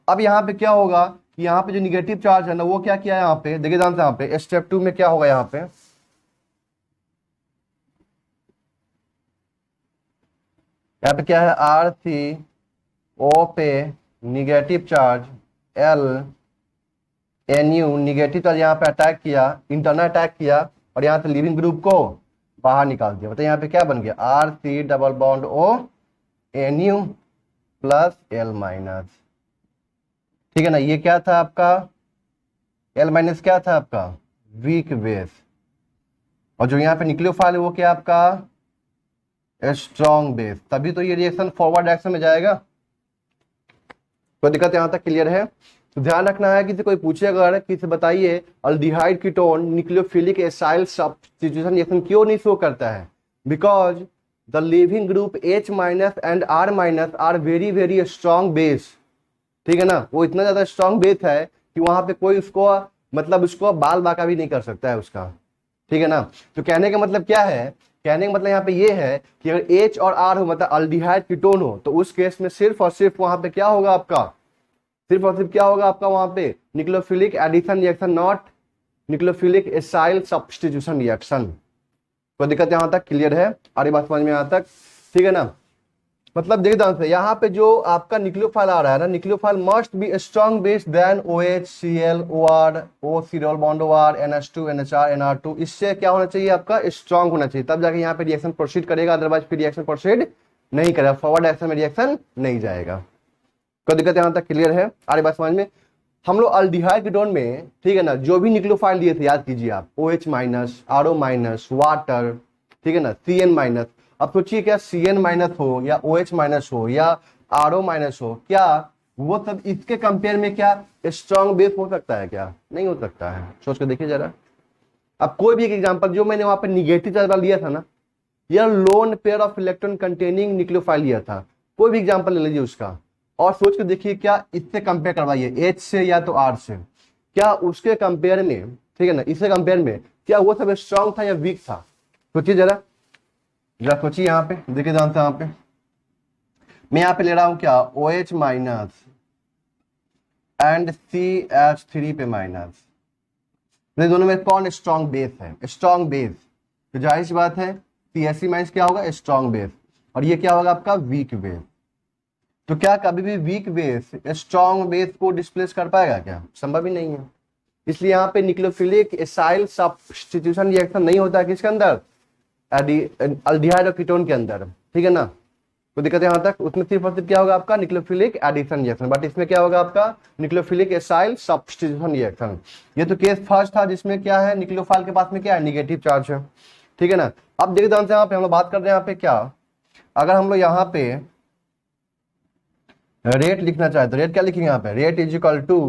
अब यहाँ पे क्या होगा कि यहाँ पे जो निगेटिव चार्ज है ना वो क्या किया है यहाँ पे, देखिए ध्यान से, यहाँ पे स्टेप 2 में क्या होगा, यहाँ पे क्या है, आर सी ओ पे negative charge L N U, negative charge यहाँ पे अटैक किया, इंटरनल अटैक किया, और यहाँ से लिविंग ग्रुप को बाहर निकाल दिया। मतलब यहाँ पे क्या बन गया, R C double bond O N U plus L minus, ठीक है ना। ये क्या था आपका, एल माइनस क्या था आपका वीक बेस, और जो यहाँ पे न्यूक्लियोफाइल है वो क्या आपका स्ट्रॉन्ग बेस, तभी तो ये रिएक्शन फॉरवर्ड डायरेक्शन में जाएगा। कोई दिक्कत यहाँ तक क्लियर है। तो ध्यान रखना है, किसी कोई पूछे अगर किसी बताइए aldehyde ketone nucleophilic acyl substitution reaction क्यों नहीं शो करता है, because the leaving group H minus and R minus are very very strong base, ठीक है ना। वो इतना ज्यादा स्ट्रॉन्ग बेस है कि वहां पे कोई उसको मतलब उसको बाल बाका भी नहीं कर सकता है उसका, ठीक है ना। तो कहने का मतलब क्या है, कहने का मतलब यहाँ पे ये है कि अगर H और R हो मतलब अल्डिहाइड कीटोन हो, तो उस केस में सिर्फ और सिर्फ वहां पे क्या होगा आपका, सिर्फ और सिर्फ क्या होगा आपका वहां पे nucleophilic addition reaction, not nucleophilic acyl substitution reaction. कोई दिक्कत यहाँ तक क्लियर है, आरी बात समझ में यहाँ तक, ठीक है ना। मतलब देखिए ध्यान से, यहाँ पे जो आपका न्यूक्लियोफाइल आ रहा है ना, nucleophile must be strong base then OH Cl OR O serial bond OR NH2 NHR NR2, इससे क्या होना चाहिए आपका स्ट्रॉन्ग होना चाहिए, तब जाके यहाँ पे रिएक्शन प्रोसीड करेगा, अदरवाइज फिर रिएक्शन प्रोसीड नहीं करेगा, फॉरवर्ड डायरेक्शन में रिएक्शन नहीं जाएगा। कोई दिक्कत यहाँ तक क्लियर है, आगे बात समझ में। हम लोग अल्डिहाइड कीटोन में, ठीक है ना, जो भी न्यूक्लियोफाइल दिए थे याद कीजिए आप, OH minus RO minus water, ठीक है ना, CN माइनस। अब सोचिए क्या CN माइनस हो या OH माइनस हो या RO माइनस हो, क्या वो सब इसके कंपेयर में क्या स्ट्रॉन्ग बेस हो सकता है, क्या नहीं हो सकता है, सोच कर देखिए जरा। अब कोई भी एक एग्जांपल जो मैंने वहां पर निगेटिव चार्ज वाला लिया था ना, या loan pair of electron containing nucleophile लिया था, कोई भी एग्जांपल ले लीजिए उसका, और सोच के देखिए क्या इससे कंपेयर करवाइए H से या तो R से, क्या उसके कंपेयर में, ठीक है ना, इससे कंपेयर में क्या वो सब स्ट्रॉन्ग था या वीक था, सोचिए जरा, जरा सोचिए। यहाँ पे देखिए ध्यान से, यहाँ पे मैं यहाँ पे ले रहा हूं क्या OH माइनस एंड CH3 पे माइनस, दोनों में कौन स्ट्रॉन्ग बेस है, स्ट्रॉन्ग बेस, तो जाहिर सी बात है CH3 माइनस क्या होगा स्ट्रॉन्ग बेस, और ये क्या होगा आपका वीक बेस। तो क्या कभी भी वीक बेस स्ट्रॉन्ग बेस को डिस्प्लेस कर पाएगा, क्या संभव ही नहीं है। इसलिए यहाँ पे न्यूक्लियोफिलिक एसाइल सब्स्टिट्यूशन रिएक्शन नहीं होता है किसके अंदर, अल्डिहाइड और कीटोन के अंदर, ठीक है ना। तो दिक्कत है यहाँ तक, उसमें सिर्फ और सिर्फ क्या होगा आपका न्यूक्लियोफिलिक एडिशन रिएक्शन, बट इसमें क्या होगा आपका न्यूक्लियोफिलिक एसाइल सब्स्टिट्यूशन रिएक्शन। ये तो केस फर्स्ट था जिसमें क्या है न्यूक्लियोफाइल के पास में क्या है निगेटिव चार्ज है, ठीक है ना। अब देखिए ध्यान से, यहाँ पे हम लोग बात कर रहे हैं यहाँ पे क्या, अगर हम लोग यहाँ पे रेट लिखना चाहे तो रेट क्या लिखेंगे यहाँ पे, rate is equal to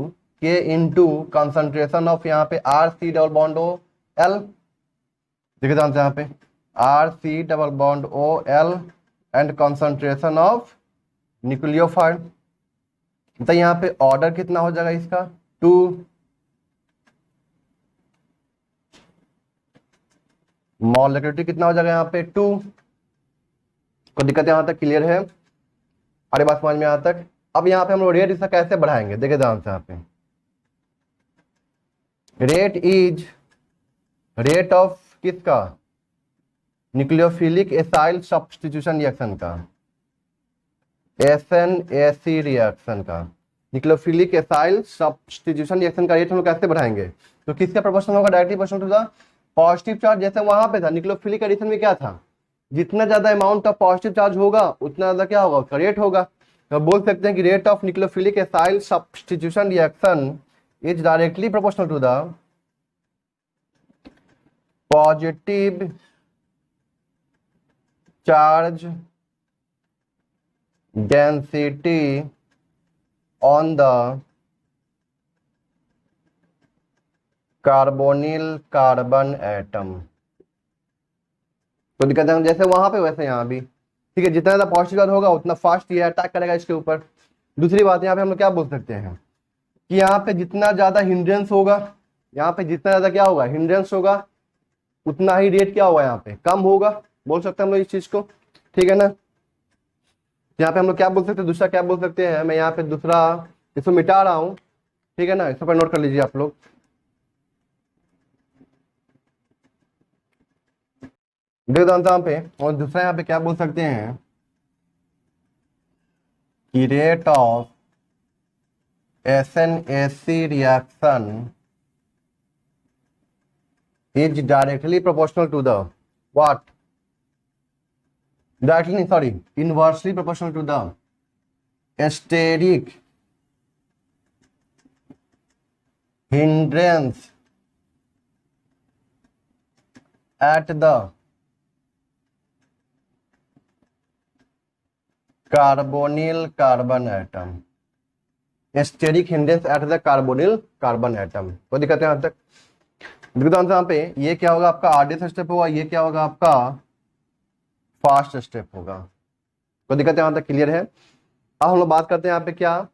K into concentration of यहाँ पे RC double bond O L, देखिए ध्यान से यहाँ पे RC double bond O L and concentration of nucleophile, तो यहाँ पे ऑर्डर कितना हो जाएगा इसका 2, मॉलिक्यूलरिटी कितना हो जाएगा यहाँ पे 2। कोई दिक्कत यहाँ तक क्लियर है, अरे बात समझ में यहाँ तक। अब यहाँ पे हम लोग रेट इसका कैसे बढ़ाएंगे, देखिए ध्यान से यहाँ पे, रेट इज रेट ऑफ किसका न्यूक्लियोफिलिक एसाइल सब्स्टिट्यूशन रिएक्शन का, SNAC रिएक्शन का, न्यूक्लियोफिलिक एसाइल सब्स्टिट्यूशन रिएक्शन का रेट हम लोग कैसे बढ़ाएंगे, तो किसका प्रोपोर्शनल होगा, directly proportional to the positive charge. जैसे वहां पे था न्यूक्लियोफिलिक एडिशन में क्या था, जितना ज्यादा अमाउंट ऑफ पॉजिटिव चार्ज होगा उतना ज्यादा क्या होगा उसका रेट होगा। तो बोल सकते हैं कि rate of nucleophilic acyl substitution reaction is directly proportional to the positive charge density on the carbonyl carbon atom. तो दिक्कत है जैसे वहां पे वैसे यहाँ भी, ठीक है, जितना ज्यादा पॉजिटिव चार्ज होगा उतना फास्ट ये अटैक करेगा इसके ऊपर। दूसरी बात यहाँ पे हम लोग क्या बोल सकते हैं कि यहाँ पे जितना ज्यादा हिंड्रेंस होगा, यहाँ पे जितना ज्यादा क्या होगा हिंड्रेंस होगा, उतना ही रेट क्या होगा यहाँ पे, कम होगा, बोल सकते हैं हम लोग इस चीज को, ठीक है ना। यहाँ पे हम लोग क्या बोल सकते हैं, दूसरा क्या बोल सकते हैं, मैं यहाँ पे दूसरा इसको मिटा रहा हूँ, ठीक है ना, इस पर नोट कर लीजिए आप लोग। देख दो यहाँ पे, और दूसरा यहाँ पे क्या बोल सकते हैं कि rate of SN/AC reaction is directly proportional to the what? Directly, sorry, inversely proportional to the steric hindrance at the carbonyl carbon atom. Steric hindrance at the carbonyl carbon atom. कोई दिक्कत है यहाँ तक? देखो आंसर यहाँ पे, ये क्या होगा आपका आरडीएस स्टेप होगा, ये क्या होगा आपका फास्ट स्टेप होगा। कोई दिक्कत है यहाँ तक, क्लियर है। अब हम लोग बात करते हैं यहाँ पे क्या,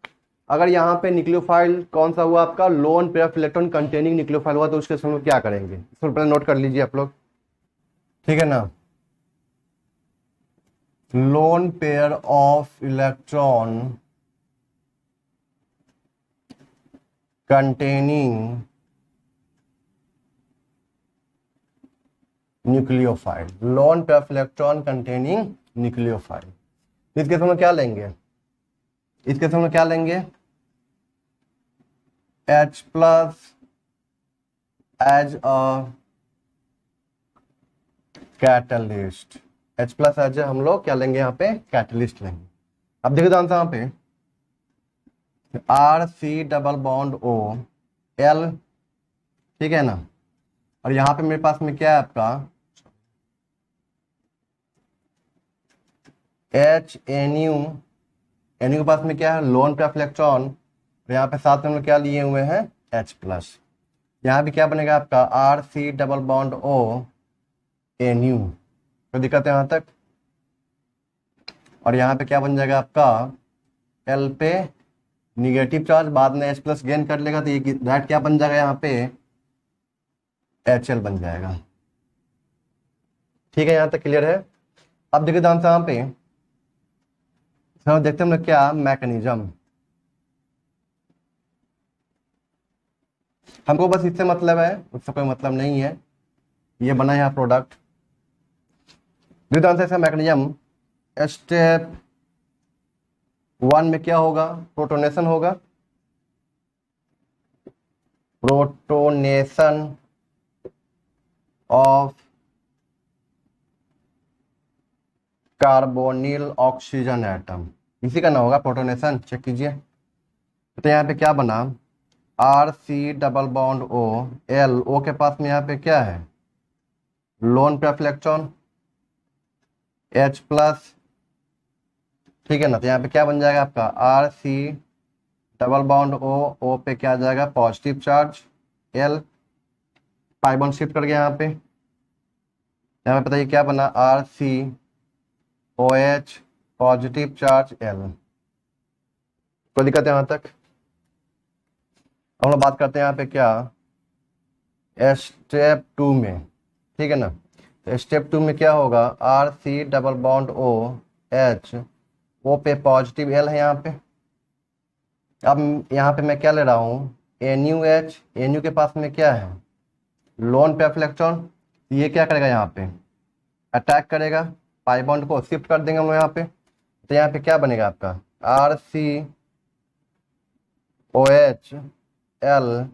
अगर यहाँ पे न्यूक्लियोफाइल कौन सा हुआ आपका, loan pair of electron containing nucleophile हुआ, तो उसके समय क्या करेंगे, इसको पहले नोट कर लीजिए आप लोग, ठीक है ना। Lone pair of electron containing nucleophile, lone pair of electron containing nucleophile, इसके समय क्या लेंगे, इसके समय क्या लेंगे, H plus as a catalyst, H plus as हम लोग क्या लेंगे यहाँ पे, कैटलिस्ट लेंगे। अब देखो आंसर यहाँ पे RC double bond O L, ठीक है ना, और यहाँ पे मेरे पास में क्या है आपका HNU, NU के पास में क्या है, लोन पेयर ऑफ इलेक्ट्रॉन, और यहाँ पे साथ में हम लोग क्या लिए हुए हैं, H प्लस, यहाँ भी क्या बनेगा आपका RC double bond O NU, तो दिक्कत है यहाँ तक, और यहाँ पे क्या बन जाएगा आपका L पे निगेटिव चार्ज, बाद में H प्लस गेन कर लेगा, तो ये डायरेक्ट क्या बन जाएगा यहाँ पे HL बन जाएगा, ठीक है, यहाँ तक क्लियर है। अब देखिए आंसर यहाँ पे हम देखते हैं हम लोग क्या मैकेनिज्म, हमको बस इससे मतलब है, उससे कोई मतलब नहीं है, ये बना है यहाँ प्रोडक्ट। देखते आंसर इसका मैकेनिज्म, स्टेप 1 में क्या होगा, प्रोटोनेशन होगा, protonation of carbonyl oxygen atom, इसी का नाम होगा प्रोटोनेशन, चेक कीजिए। तो यहाँ पे क्या बना, RC double bond O L, O के पास में यहाँ पे क्या है, loan pair of electron H plus, ठीक है ना, तो यहाँ पे क्या बन जाएगा आपका RC double bond O, O पे क्या आ जाएगा positive charge L, pi bond shift कर गया यहाँ पे बताइए क्या बना RCOH पॉजिटिव चार्ज L, कोई दिक्कत है यहाँ तक। हम लोग बात करते हैं यहाँ पे क्या स्टेप 2 में, ठीक है ना, तो स्टेप 2 में क्या होगा RC double bond O H, O पे पॉजिटिव L है यहाँ पे। अब यहाँ पे मैं क्या ले रहा हूँ NuH, NU के पास में क्या है लोन पेयर ऑफ इलेक्ट्रॉन, ये क्या करेगा यहाँ पे अटैक करेगा, पाई बॉन्ड को शिफ्ट कर देंगे हम लोग यहाँ पे, तो यहाँ पे क्या बनेगा आपका RCOH L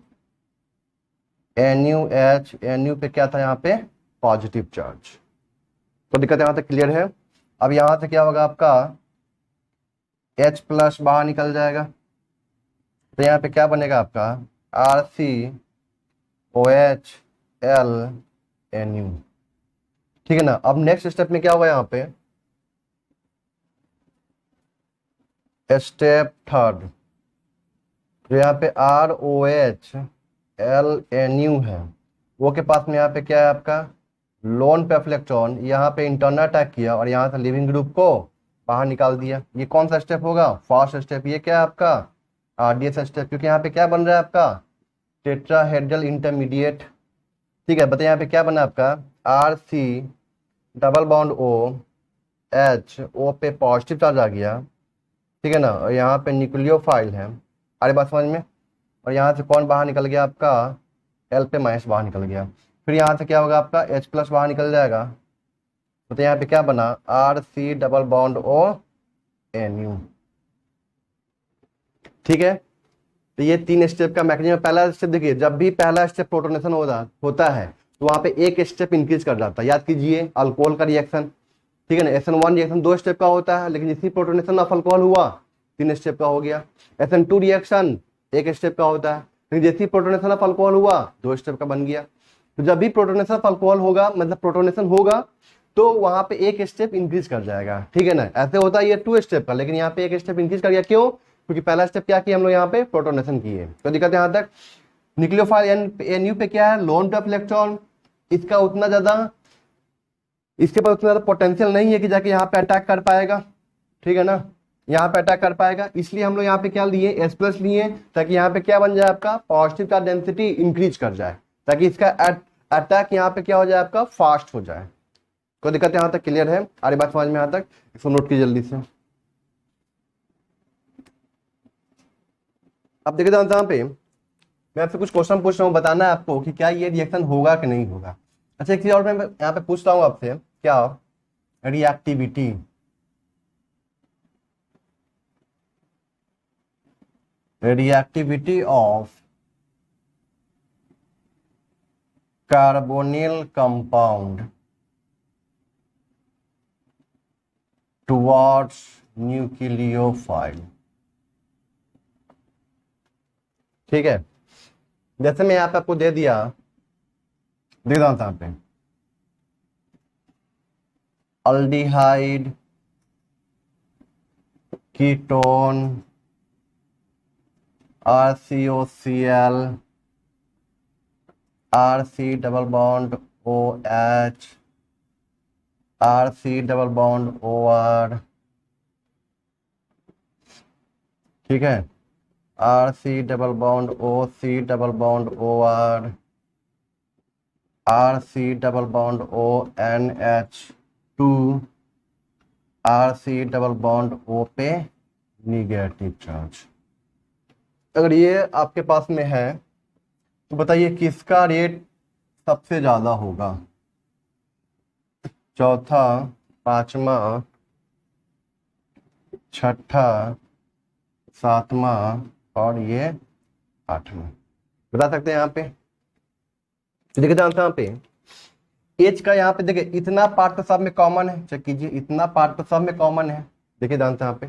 NuH, NU पे क्या था यहाँ पे पॉजिटिव चार्ज, तो दिक्कत यहाँ तक क्लियर है। अब यहाँ से क्या होगा आपका H प्लस बाहर निकल जाएगा, तो यहाँ पे क्या बनेगा आपका RCOH L NU, ठीक है ना। अब नेक्स्ट स्टेप में क्या होगा यहाँ पे स्टेप 3, तो यहाँ पे ROH L NU है, वो के पास में यहाँ पे क्या है आपका लोन पे इलेक्ट्रॉन, यहाँ पे इंटरनल अटैक किया और यहाँ से लिविंग ग्रुप को बाहर निकाल दिया। ये कौन सा स्टेप होगा फर्स्ट स्टेप, ये क्या है आपका RDS स्टेप, क्योंकि यहाँ पे क्या बन रहा है आपका टेट्राहेड्रल इंटरमीडिएट, ठीक है, बताइए यहाँ पे क्या बना आपका, R C double bond O H, O पे पॉजिटिव चार्ज आ गया, ठीक है ना, और यहाँ पे न्यूक्लियोफाइल है, अरे बात समझ में, और यहाँ से कौन बाहर निकल गया आपका, एल पे माइनस बाहर निकल गया, फिर यहाँ से क्या होगा आपका एच प्लस बाहर निकल जाएगा, तो यहाँ पे क्या बना, R C double bond O N U. ठीक है, तो ये 3 स्टेप का मैकेनिज्म। पहला स्टेप देखिए, जब भी पहला स्टेप प्रोटोनेशन होता है तो वहां पे एक स्टेप इंक्रीज कर जाता है, याद कीजिए अल्कोहल का रिएक्शन, ठीक है ना, SN1 रिएक्शन 2 स्टेप का होता है, लेकिन इसी प्रोटोनेशन ऑफ अल्कोहल हुआ 3 स्टेप का हो गया। SN2 रिएक्शन 1 स्टेप का होता है, लेकिन जैसे प्रोटोनेशन ऑफ अल्कोहल हुआ 2 स्टेप का बन गया। तो जब भी प्रोटोनेशन ऑफ अल्कोहल होगा, मतलब प्रोटोनेशन होगा, तो वहां पे एक स्टेप इंक्रीज कर जाएगा, ठीक है ना। ऐसे होता है ये 2 स्टेप का, लेकिन यहाँ पे एक स्टेप इंक्रीज कर गया, क्यों, क्योंकि पहला स्टेप क्या किया हम लोग यहाँ पे प्रोटोनेशन किए। तो दिक्कत यहाँ तक, न्यूक्लियोफाइल एनयू पे क्या है, लोन पे इलेक्ट्रॉन, इसका उतना ज्यादा, इसके पास उतना ज्यादा पोटेंशियल नहीं है कि जाके यहाँ पे अटैक कर पाएगा, ठीक है ना, यहाँ पे अटैक कर पाएगा, इसलिए हम लोग यहाँ पे क्या लिए, एस प्लस लिए, ताकि यहाँ पे क्या बन जाए आपका, पॉजिटिव चार्ज डेंसिटी इंक्रीज कर जाए, ताकि इसका अटैक यहाँ पे क्या हो जाए आपका, फास्ट हो जाए। कोई दिक्कत यहाँ तक क्लियर है, अरे बात समझ में यहाँ तक, इसको नोट कीजिए जल्दी से। अब देखिए यहाँ पे मैं आपसे कुछ क्वेश्चन पूछ रहा हूँ, बताना है आपको कि क्या ये रिएक्शन होगा कि नहीं होगा। अच्छा, एक चीज और मैं यहाँ पे पूछता हूँ आपसे, क्या reactivity, reactivity of carbonyl compound towards nucleophile. ठीक है, जैसे मैं यहाँ पे आपको दे दिया, देख रहा था पे aldehyde, ketone, RCOCl, RC double bond OH, RC double bond OR, ठीक है, RC double bond OC double bond OR, RC double bond ONH2, RC double bond O पे निगेटिव चार्ज। अगर ये आपके पास में है तो बताइए किसका रेट सबसे ज्यादा होगा, चौथा, पांचवा, छठा, सातवां और ये आठवां, बता सकते हैं यहाँ पे। देखिए जानते हैं यहाँ पे एच का, यहाँ पे देखिए इतना पार्ट तो सब में कॉमन है, चेक कीजिए इतना पार्ट तो सब में कॉमन है। देखिए जानते हैं यहाँ पे,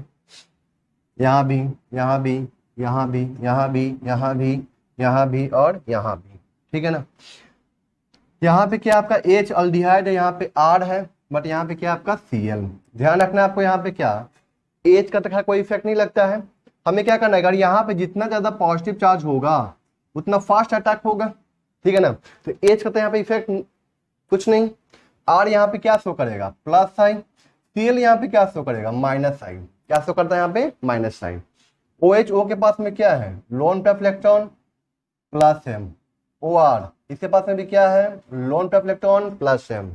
यहाँ भी, यहाँ भी, यहाँ भी, यहाँ भी, यहाँ भी, यहाँ भी और यहाँ भी, ठीक है ना। यहाँ पे क्या आपका H अल्डिहाइड है, यहाँ पे R है, बट यहाँ पे क्या आपका Cl। ध्यान रखना आपको, यहाँ पे क्या H का तो कोई इफेक्ट नहीं लगता है, हमें क्या करना है, अगर यहाँ पे जितना ज्यादा पॉजिटिव चार्ज होगा उतना फास्ट अटैक होगा, ठीक है ना। तो H का तो यहाँ पे इफेक्ट कुछ नहीं, R यहाँ पे क्या शो करेगा, प्लस साइन, Cl यहाँ पे क्या शो करेगा, माइनस साइन, क्या शो करता है यहाँ पे, माइनस साइन। OH के पास में क्या है, लोन पे इलेक्ट्रॉन प्लस M, OR इसके पास में भी क्या है, लोन पे इलेक्ट्रॉन प्लस M।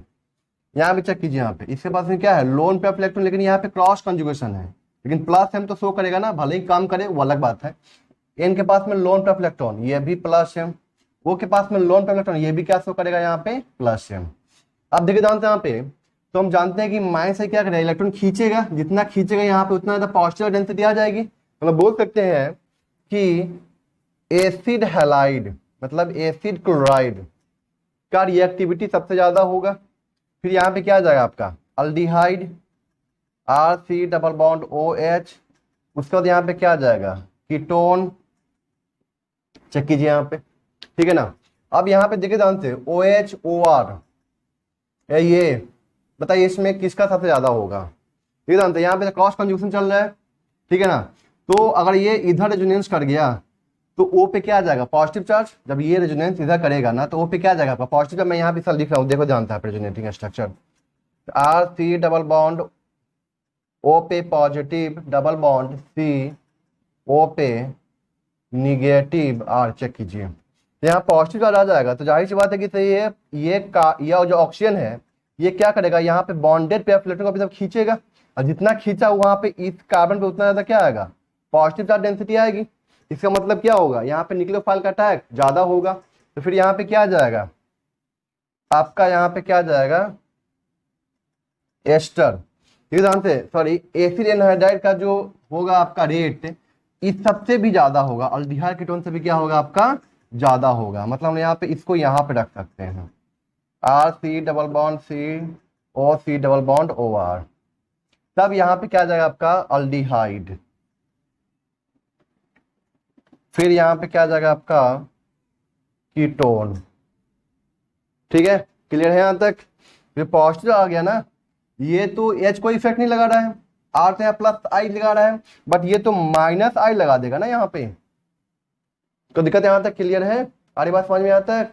यहाँ भी चेक कीजिए, यहाँ पे इसके पास में क्या है, लोन पे इलेक्ट्रॉन, लेकिन यहाँ पे क्रॉस कंजुगेशन है, लेकिन प्लस M तो शो करेगा ना, भले ही काम करे वो अलग बात है। N के पास में लोन पे इलेक्ट्रॉन, ये भी प्लस M, O के पास में लोन पे इलेक्ट्रॉन, ये भी क्या शो करेगा यहाँ पे, प्लस M। अब देखिए जानते हैं यहाँ पे, तो हम जानते हैं कि माइनस से क्या करेगा, इलेक्ट्रॉन खींचेगा, जितना खींचेगा यहाँ पे उतना ज्यादा पॉजिटिव डेंसिटी आ जाएगी। मतलब बोल सकते हैं कि एसिड हैलाइड मतलब एसिड क्लोराइड का रिएक्टिविटी सबसे ज्यादा होगा। फिर यहाँ पे क्या आ जाएगा आपका aldehyde, RC double bond OH, उसके बाद यहाँ पे क्या आ जाएगा, कीटोन, चेक कीजिए यहाँ पे, ठीक है ना। अब यहाँ पे देखिए ध्यान से OH OR, ये बताइए इसमें किसका सबसे ज्यादा होगा, ठीक है। यहाँ पे क्रॉस कंजुगेशन चल रहा है, ठीक है ना। तो अगर ये इधर रेजोनेंस कर गया तो O पे क्या आ जाएगा, पॉजिटिव चार्ज। जब ये रेजोनेंस इधर करेगा ना तो O पे क्या आ जाएगा आपका, पॉजिटिव। मैं यहाँ पे सर लिख रहा हूँ, देखो जानता है resonating structure, RC double bond O पे positive, double bond C, O पे निगेटिव R, चेक कीजिए। यहाँ पॉजिटिव चार्ज आ जाएगा, तो जाहिर सी बात है कि सही है ये जो ऑक्सीजन है ये क्या करेगा, यहाँ पे बॉन्डेड पेयर ऑफ इलेक्ट्रॉन को अपनी तरफ खींचेगा, और जितना खींचा वहां पे इस कार्बन पे उतना ज्यादा क्या आएगा, पॉजिटिव चार्ज डेंसिटी आएगी। इसका मतलब क्या होगा, यहाँ पे न्यूक्लियोफाइल का अटैक ज्यादा होगा, तो फिर यहाँ पे क्या आ जाएगा आपका, यहाँ पे क्या आ जाएगा एस्टर, ठीक है ध्यान से, सॉरी एसिड एनहाइड्राइड का जो होगा आपका रेट इस सबसे भी ज्यादा होगा, अल्डिहाइड कीटोन से भी क्या होगा आपका ज्यादा होगा। मतलब हम यहाँ पे इसको यहाँ पे रख सकते हैं, R C double bond C O C double bond O R, तब यहाँ पे क्या आ जाएगा आपका अल्डिहाइड। फिर यहाँ पे क्या आ जाएगा आपका कीटोन, ठीक है, क्लियर है यहाँ तक। फिर पॉजिटिव आ गया ना, ये तो एच कोई इफेक्ट नहीं लगा रहा है, आर तो यहाँ प्लस आई लगा रहा है, बट ये तो माइनस आई लगा देगा ना यहाँ पे, तो दिक्कत यहाँ तक क्लियर है, आरी बात समझ में आता है।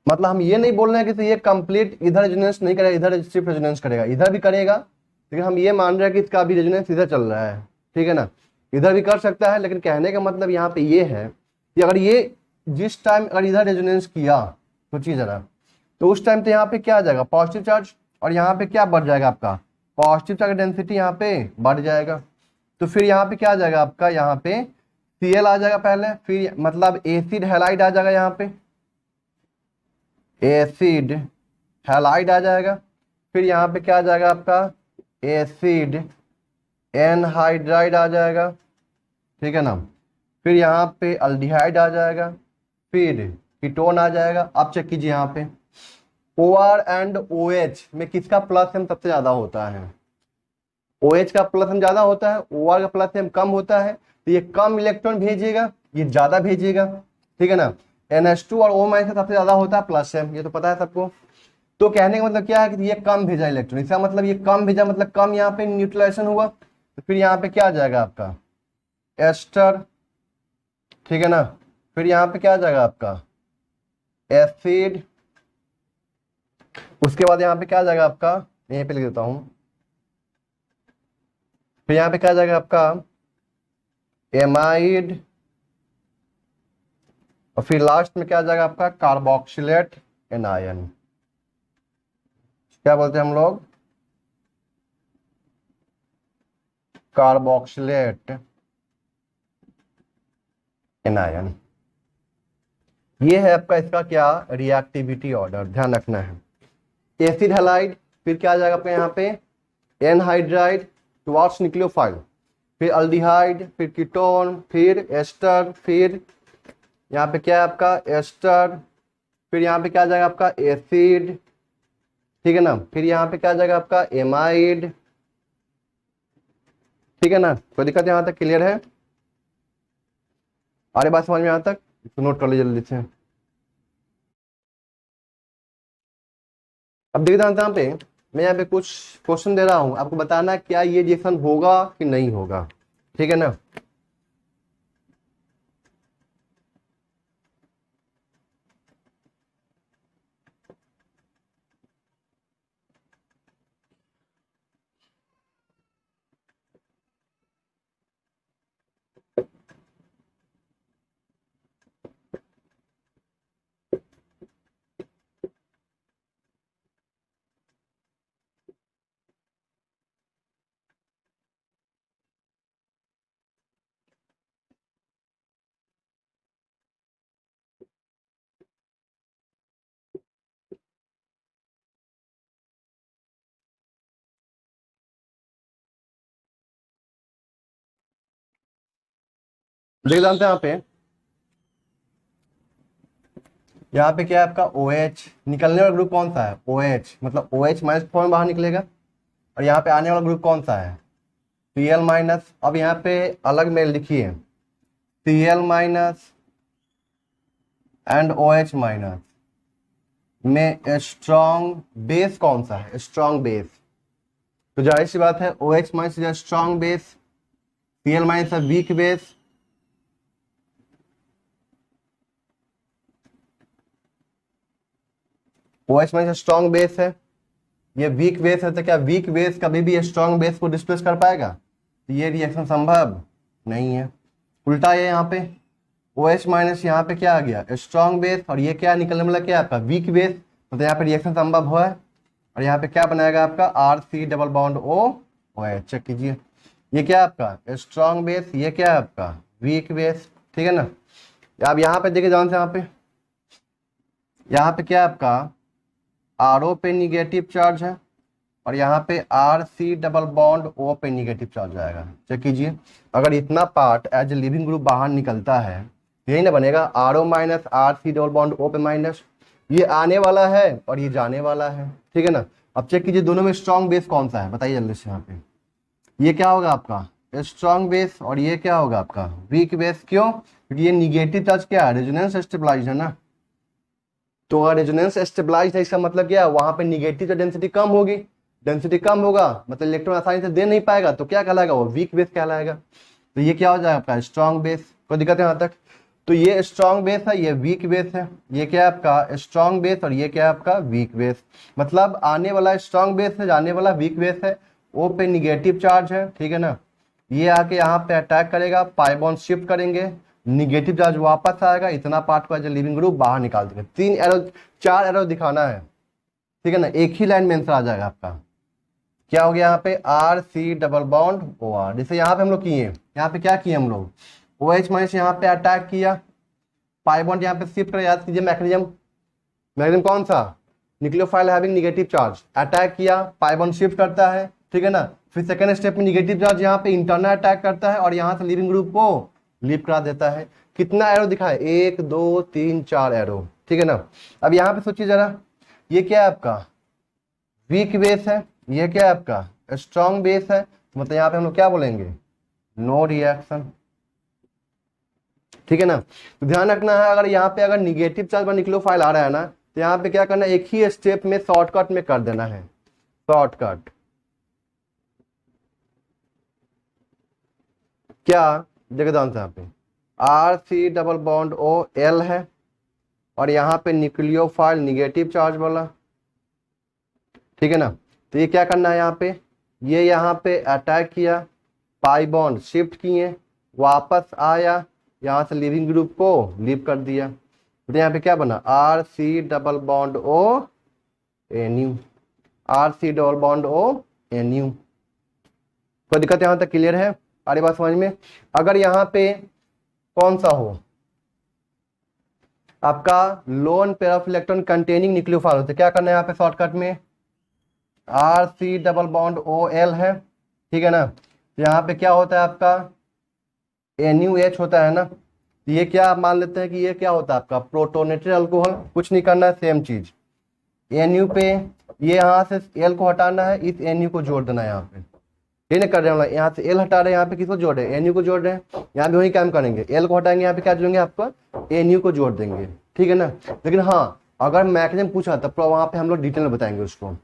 मतलब हम ये नहीं बोल रहे हैं कि ये कंप्लीट इधर रेजोनेंस नहीं करेगा, इधर सिर्फ रेजोनेंस करेगा, इधर भी करेगा, लेकिन हम ये मान रहे हैं कि इसका भी रेजोनेंस इधर चल रहा है, ठीक है ना, इधर भी कर सकता है, लेकिन कहने का मतलब यहाँ पे ये है कि अगर ये जिस टाइम अगर इधर रेजोनेंस किया सोचिए जरा, तो उस टाइम तो यहाँ पे क्या आ जाएगा पॉजिटिव चार्ज, और यहाँ पे क्या बढ़ जाएगा आपका पॉजिटिव चार्ज डेंसिटी यहाँ पे बढ़ जाएगा, तो फिर यहाँ पे क्या आ जाएगा आपका, यहाँ पे Cl आ जाएगा पहले, फिर मतलब एसिड हैलाइड आ जाएगा, यहाँ पे एसिड हैलाइड आ जाएगा, फिर यहाँ पे क्या आ जाएगा आपका एसिड एनहाइड्राइड आ जाएगा, ठीक है ना, फिर यहाँ पे अल्डिहाइड आ जाएगा, फिर कीटोन आ जाएगा। अब चेक कीजिए यहाँ पे OR एंड OH में किसका प्लस एम सबसे ज्यादा होता है, OH का प्लस एम ज्यादा होता है, OR का प्लस एम कम होता है, तो ये कम इलेक्ट्रॉन भेजिएगा, ये ज्यादा भेजिएगा, ठीक है ना। NH2 और O- का सबसे ज्यादा होता है प्लस एम, ये तो पता है सबको। तो कहने का मतलब क्या है कि ये कम भेजा इलेक्ट्रॉन, इसका मतलब ये कम भेजा मतलब कम यहाँ पे न्यूट्रलाइजेशन हुआ, तो फिर यहाँ पे क्या आ जाएगा आपका एस्टर, ठीक है ना, फिर यहाँ पे क्या आ जाएगा आपका एसिड, उसके बाद यहाँ पे क्या आ जाएगा आपका, यहीं पे लिख देता हूं, फिर यहाँ पे क्या आ जाएगा आपका एमाइड, और फिर लास्ट में क्या आ जाएगा आपका कार्बोक्सिलेट एनायन, क्या बोलते हैं हम लोग कार्बोक्सिलेट एनायन। ये है आपका इसका क्या रिएक्टिविटी ऑर्डर, ध्यान रखना है। एसिड हैलाइड, फिर क्या आ जाएगा आपका यहाँ पे एनहाइड्राइड टुवर्ड्स न्यूक्लियोफाइल, फिर अल्डिहाइड, फिर कीटोन, फिर एस्टर, फिर यहाँ पे क्या है आपका एस्टर, फिर यहाँ पे क्या आ जाएगा आपका एसिड, ठीक है ना, फिर यहाँ पे क्या आ जाएगा आपका एमाइड, ठीक है ना। कोई दिक्कत यहाँ तक क्लियर है, अरे बात समझ में यहाँ तक, तो नोट कर लीजिए जल्दी से। अब देखिए यहाँ पे मैं यहाँ पे कुछ क्वेश्चन दे रहा हूं, आपको बताना क्या ये रिएक्शन होगा कि नहीं होगा, ठीक है ना। देखिए जानते हैं यहाँ पे क्या है आपका OH, निकलने वाला ग्रुप कौन सा है OH, मतलब OH माइनस फॉर्म बाहर निकलेगा, और यहाँ पे आने वाला ग्रुप कौन सा है Cl माइनस। अब यहाँ पे अलग में लिखिए Cl minus and OH minus में स्ट्रॉन्ग बेस कौन सा है, स्ट्रॉन्ग बेस, तो जाहिर सी बात है OH minus is strong base, Cl minus है weak base, OH minus strong base है, ये वीक बेस है, तो क्या वीक बेस कभी भी स्ट्रॉन्ग बेस को डिस्प्लेस कर पाएगा, तो ये रिएक्शन संभव नहीं है। उल्टा है यहाँ पे OH माइनस यहाँ पे क्या आ गया, स्ट्रॉन्ग बेस, और ये क्या निकलने वाला, क्या आपका वीक बेस, मतलब यहाँ पे रिएक्शन संभव हुआ है। और यहाँ पे क्या बनाएगा आपका RC double bond OH। Check कीजिए, ये क्या आपका स्ट्रॉन्ग बेस, ये क्या है आपका वीक बेस, ठीक है ना। अब यहाँ पे देखिए ध्यान से, यहाँ पे क्या है आपका RO पे निगेटिव चार्ज है, और यहाँ पे RC डबल बॉन्ड O पे निगेटिव चार्ज आएगा। चेक कीजिए, अगर इतना part as a leaving group बाहर निकलता है, यही ना बनेगा RO minus RC double bond O पे माइनस, ये आने वाला है और ये जाने वाला है, ठीक है ना। अब चेक कीजिए दोनों में स्ट्रॉन्ग बेस कौन सा है, बताइए जल्दी से। यहाँ पे ये क्या होगा आपका स्ट्रॉन्ग बेस, और ये क्या होगा आपका वीक बेस। क्यों? क्योंकि ये निगेटिव चार्ज क्या है, रेजोनेंस स्टेबलाइज है ना। तो अगर रेजोनेंस स्टेबलाइज है, इसका मतलब क्या है, वहां पे निगेटिव डेंसिटी कम होगी, डेंसिटी कम होगा मतलब इलेक्ट्रॉन आसानी से दे नहीं पाएगा, तो क्या कहलाएगा, वो वीक बेस कहलाएगा। तो ये क्या हो जाएगा आपका स्ट्रॉन्ग बेस। कोई दिक्कत है यहाँ तक? तो ये स्ट्रॉन्ग बेस है, ये वीक बेस है, ये क्या है आपका स्ट्रॉन्ग बेस, और ये क्या है आपका वीक बेस। मतलब आने वाला स्ट्रॉन्ग बेस है, जाने वाला वीक बेस है, ओ पे निगेटिव चार्ज है, ठीक है ना। ये आके यहाँ पे अटैक करेगा, पाई बॉन्ड शिफ्ट करेंगे, निगेटिव चार्ज वापस आएगा, इतना पार्ट को एज ए लिविंग ग्रुप बाहर निकाल देंगे। 3 एरो 4 एरो दिखाना है, ठीक है ना, एक ही लाइन में आंसर आ जाएगा आपका। क्या हो गया यहाँ पे RC डबल बॉन्ड OR। जैसे यहाँ पे हम लोग किए, यहाँ पे क्या किए हम लोग, OH माइनस यहाँ पे अटैक किया, पाई बॉन्ड यहाँ पे शिफ्ट कर, याद कीजिए मैग्नेटिज्म कौन सा, nucleophile having negative charge, attack किया, पाई बॉन्ड शिफ्ट करता है, ठीक है ना। फिर सेकंड स्टेप में निगेटिव चार्ज यहाँ पे इंटरनल अटैक करता है और यहाँ से लिविंग ग्रुप को लीव करा देता है। कितना एरो दिखा है, 1 2 3 4 एरो, ठीक है ना। अब यहाँ पे सोचिए जरा, ये क्या है आपका वीक बेस है, ये क्या है आपका स्ट्रॉन्ग बेस है, मतलब यहाँ पे हम लोग क्या बोलेंगे, नो रिएक्शन, ठीक है ना। तो ध्यान रखना है, अगर यहाँ पे अगर निगेटिव चार्ज पर न्यूक्लियोफाइल आ रहा है ना, तो यहाँ पे क्या करना है, एक ही स्टेप में शॉर्टकट में कर देना है, शॉर्टकट। क्या देखो ध्यान से, यहाँ पे RC डबल बॉन्ड OL है, और यहाँ पे न्यूक्लियोफाइल निगेटिव चार्ज वाला, ठीक है ना। तो ये क्या करना है, यहाँ पे ये यहाँ पे अटैक किया, पाई बॉन्ड शिफ्ट किए, वापस आया, यहाँ से लिविंग ग्रुप को लीव कर दिया। तो यहाँ पे क्या बना RC double bond ONU, RC double bond ONU। कोई दिक्कत यहाँ तक क्लियर है, सारी बात समझ में। अगर यहाँ पे कौन सा हो आपका loan pair of electron containing nucleophile होते, क्या करना है यहाँ पे शॉर्टकट में, RC डबल बॉन्ड OL है, ठीक है ना। यहाँ पे क्या होता है आपका NuH होता है ना। ये क्या आप मान लेते हैं कि ये क्या होता है आपका प्रोटोनेटेड अल्कोहल, कुछ नहीं करना है, सेम चीज NU पे ये यहाँ से L को हटाना है, इस NU को जोड़ देना है यहाँ पे, ये नहीं कर रहे हैं, यहाँ से L हटा रहे हैं, यहाँ पे किसको जोड़ रहे हैं, NU को जोड़ रहे हैं। यहाँ भी वही काम करेंगे, L को हटाएंगे, यहाँ पे क्या जोड़ेंगे आपका NU को जोड़ देंगे, ठीक है ना। लेकिन हाँ, अगर मैकेनिज्म पूछा तब तो वहां पे हम लोग डिटेल में बताएंगे उसको।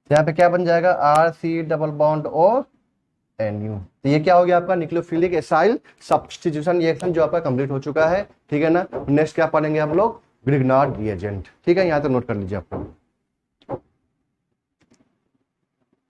यहाँ पे क्या बन जाएगा RC डबल बॉन्ड ONU। तो ये क्या हो गया आपका न्यूक्लियोफिलिक एसाइल सब्स्टिट्यूशन रिएक्शन जो आपका कंप्लीट हो चुका है, ठीक है ना। नेक्स्ट क्या पढ़ेंगे हम लोग, ग्रिग्नार्ड रिएजेंट, ठीक है, यहाँ तो नोट कर लीजिए आप लोग।